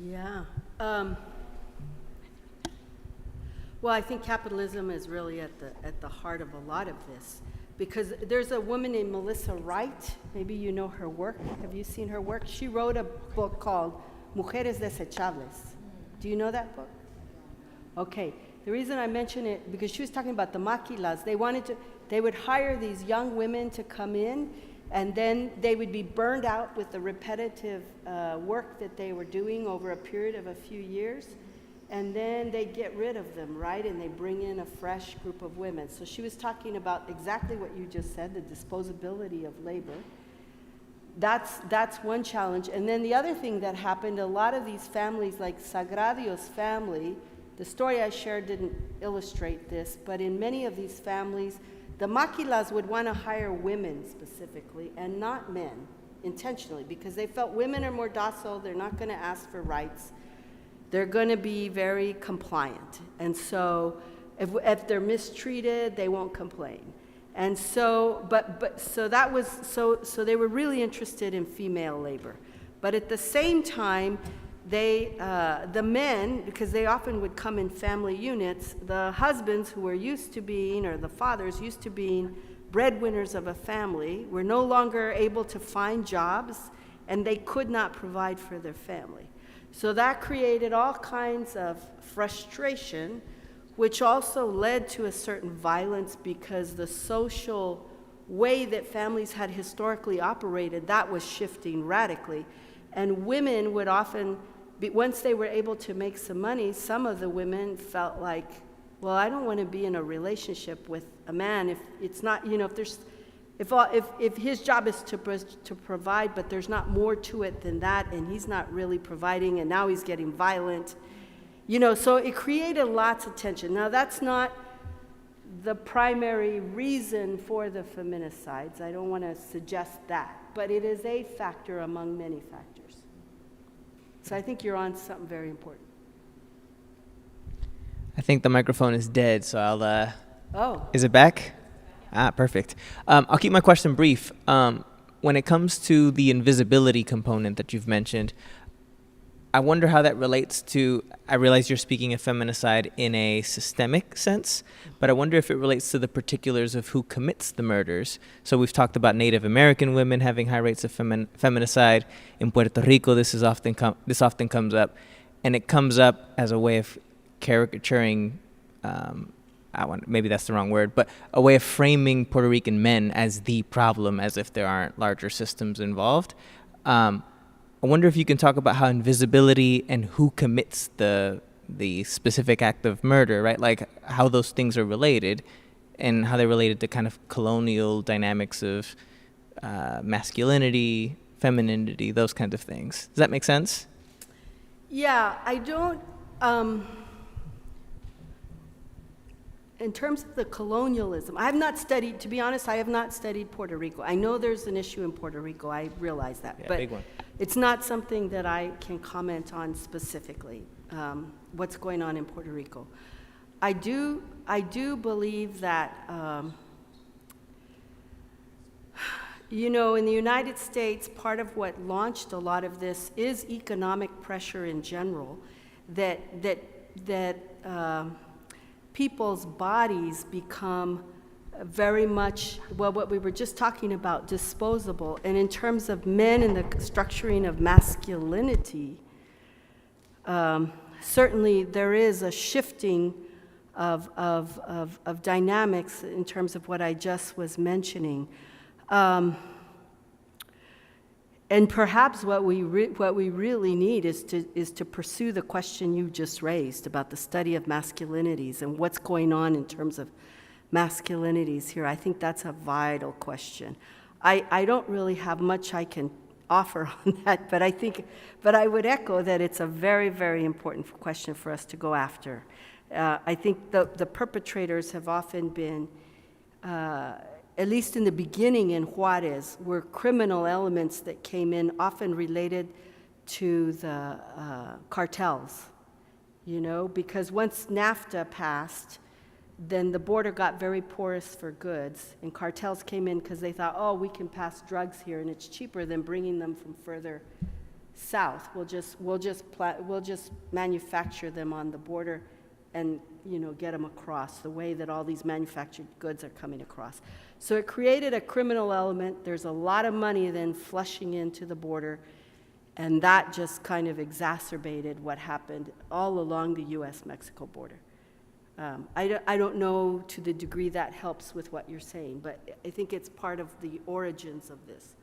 Yeah. Well, I think capitalism is really at the heart of a lot of this, because there's a woman named Melissa Wright. Maybe you know her work. Have you seen her work? She wrote a book called Mujeres Desechables. Do you know that book? Okay. The reason I mention it, because she was talking about the maquilas. They would hire these young women to come in, and then they would be burned out with the repetitive work that they were doing over a period of a few years. And then they get rid of them, right? And they bring in a fresh group of women. So she was talking about exactly what you just said, the disposability of labor. That's one challenge. And then the other thing that happened, a lot of these families, like Sagradio's family, the story I shared didn't illustrate this, but in many of these families, the maquilas would want to hire women specifically and not men intentionally, because they felt women are more docile, they're not going to ask for rights. They're going to be very compliant. And so if they're mistreated, they won't complain. And so, so they were really interested in female labor. But at the same time, the men, because they often would come in family units, the husbands who were used to being, or the fathers used to being breadwinners of a family, were no longer able to find jobs, and they could not provide for their family. So that created all kinds of frustration, which also led to a certain violence, because the social way that families had historically operated, that was shifting radically. And women would often, once they were able to make some money, some of the women felt like, well, I don't want to be in a relationship with a man if it's not, if his job is to provide, but there's not more to it than that, and he's not really providing, and now he's getting violent. So it created lots of tension. Now, that's not the primary reason for the feminicides. I don't want to suggest that, but it is a factor among many factors. So I think you're on something very important. I think the microphone is dead, so I'll... Oh. Is it back? Ah, perfect. I'll keep my question brief. When it comes to the invisibility component that you've mentioned, I wonder how that relates to, I realize you're speaking of feminicide in a systemic sense, but I wonder if it relates to the particulars of who commits the murders. So we've talked about Native American women having high rates of feminicide. In Puerto Rico, this often comes up, and it comes up as a way of caricaturing, maybe that's the wrong word, but a way of framing Puerto Rican men as the problem, as if there aren't larger systems involved. I wonder if you can talk about how invisibility and who commits the specific act of murder, right? Like how those things are related, and how they're related to kind of colonial dynamics of masculinity, femininity, those kinds of things. Does that make sense? Yeah, I don't... in terms of the colonialism, I have not studied, to be honest, I have not studied Puerto Rico. I know there's an issue in Puerto Rico, I realize that. Yeah, but big one. It's not something that I can comment on specifically, what's going on in Puerto Rico. I do believe that, in the United States, part of what launched a lot of this is economic pressure in general, that people's bodies become very much, well, what we were just talking about, disposable. And in terms of men and the structuring of masculinity, certainly there is a shifting of dynamics in terms of what I just was mentioning. And perhaps what we really need is to pursue the question you just raised about the study of masculinities and what's going on in terms of masculinities here. I think that's a vital question. I don't really have much I can offer on that, but I would echo that it's a very, very important question for us to go after. I think the perpetrators have often been, at least in the beginning in Juarez, were criminal elements that came in, often related to the cartels, you know, because once NAFTA passed, then the border got very porous for goods, and cartels came in because they thought, oh, we can pass drugs here, and it's cheaper than bringing them from further south. We'll just manufacture them on the border, and get them across the way that all these manufactured goods are coming across. So it created a criminal element. There's a lot of money then flushing into the border, and that just kind of exacerbated what happened all along the U.S.-Mexico border. I don't know to the degree that helps with what you're saying, but I think it's part of the origins of this.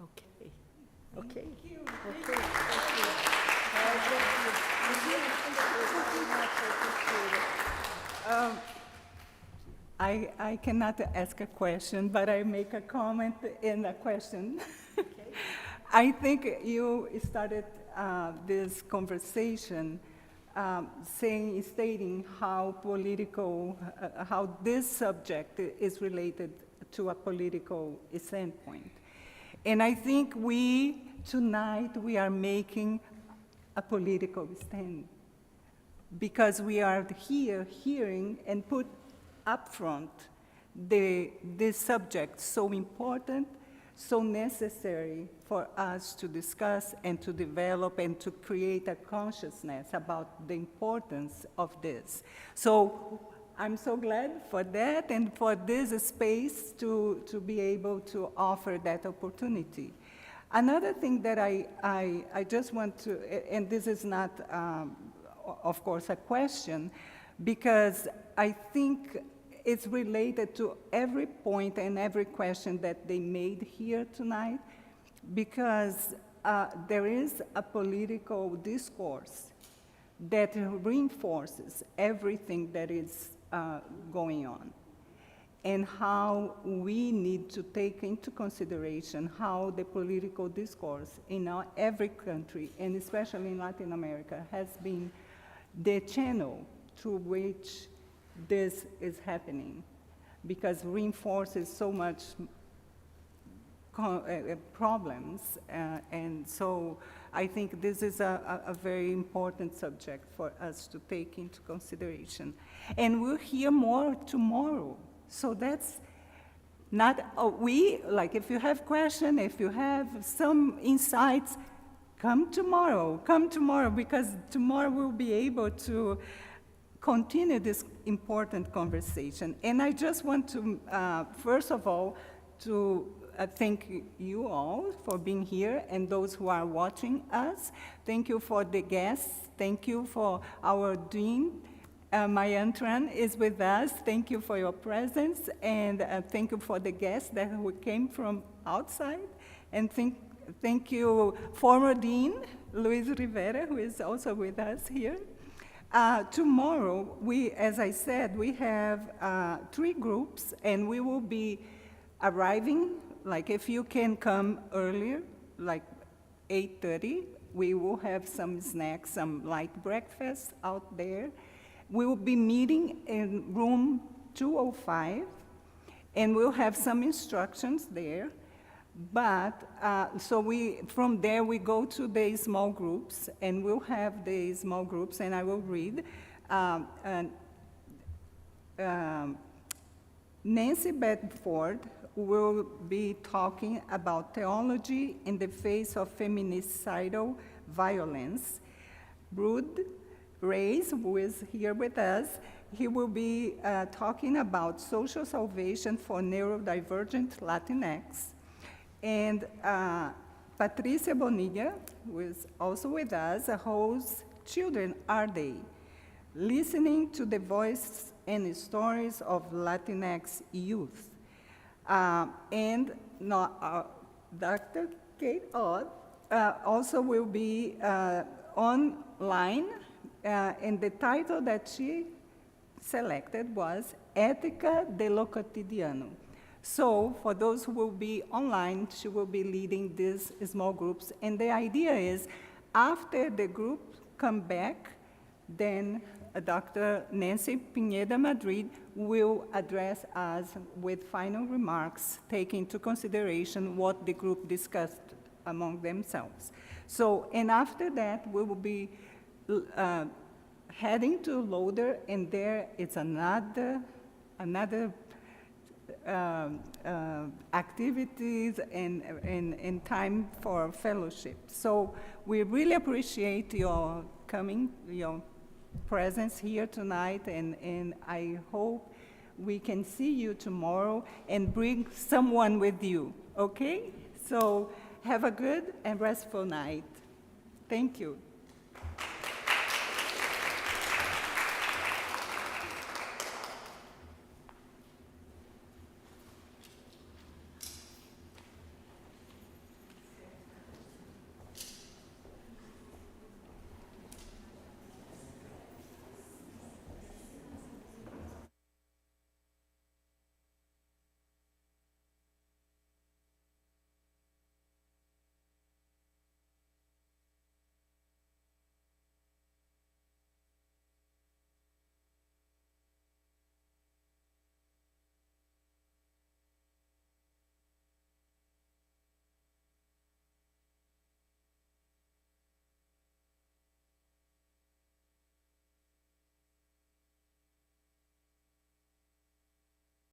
Okay. Okay. Thank you. Okay. I cannot ask a question, but I make a comment and a question. Okay. I think you started this conversation stating how political, how this subject is related to a political standpoint. And I think tonight we are making a political stand, because we are here hearing and put up front this subject so important, so necessary for us to discuss and to develop and to create a consciousness about the importance of this. So I'm so glad for that and for this space to be able to offer that opportunity. Another thing that I just want to, and this is not, of course, a question, because I think it's related to every point and every question that they made here tonight, because there is a political discourse that reinforces everything that is going on, and how we need to take into consideration how the political discourse in every country, and especially in Latin America, has been the channel through which this is happening, because reinforces so much problems, and so I think this is a very important subject for us to take into consideration. And we'll hear more tomorrow. So that's not, if you have questions, if you have some insights, come tomorrow, because tomorrow we'll be able to continue this important conversation. And I just want to, first of all, to thank you all for being here, and those who are watching us. Thank you for the guests. Thank you for our dean. Mayan Tran is with us. Thank you for your presence, and thank you for the guests that came from outside. And thank you, former dean, Luis Rivera, who is also with us here. Tomorrow, as I said, we have 3 groups, and we will be arriving, if you can come earlier, 8:30, we will have some snacks, some light breakfast out there. We will be meeting in room 205, and we'll have some instructions there. But, from there, we go to the small groups, and we'll have the small groups, and I will read. Nancy Bedford will be talking about theology in the face of feminicidal violence. Brood Reyes, who is here with us. He will be talking about social salvation for neurodivergent Latinx. And Patricia Bonilla, who is also with us, whose children are they? Listening to the voice and stories of Latinx youth. And Dr. Kate Ott also will be online, and the title that she selected was Ética de lo Cotidiano. So for those who will be online, she will be leading these small groups. And the idea is, after the group come back, then Dr. Nancy Pineda Madrid will address us with final remarks, taking into consideration what the group discussed among themselves. So, and after that, we will be heading to Loader, and there it's another activities and time for fellowship. So we really appreciate your coming, your presence here tonight, and I hope we can see you tomorrow and bring someone with you, okay? So have a good and restful night. Thank you.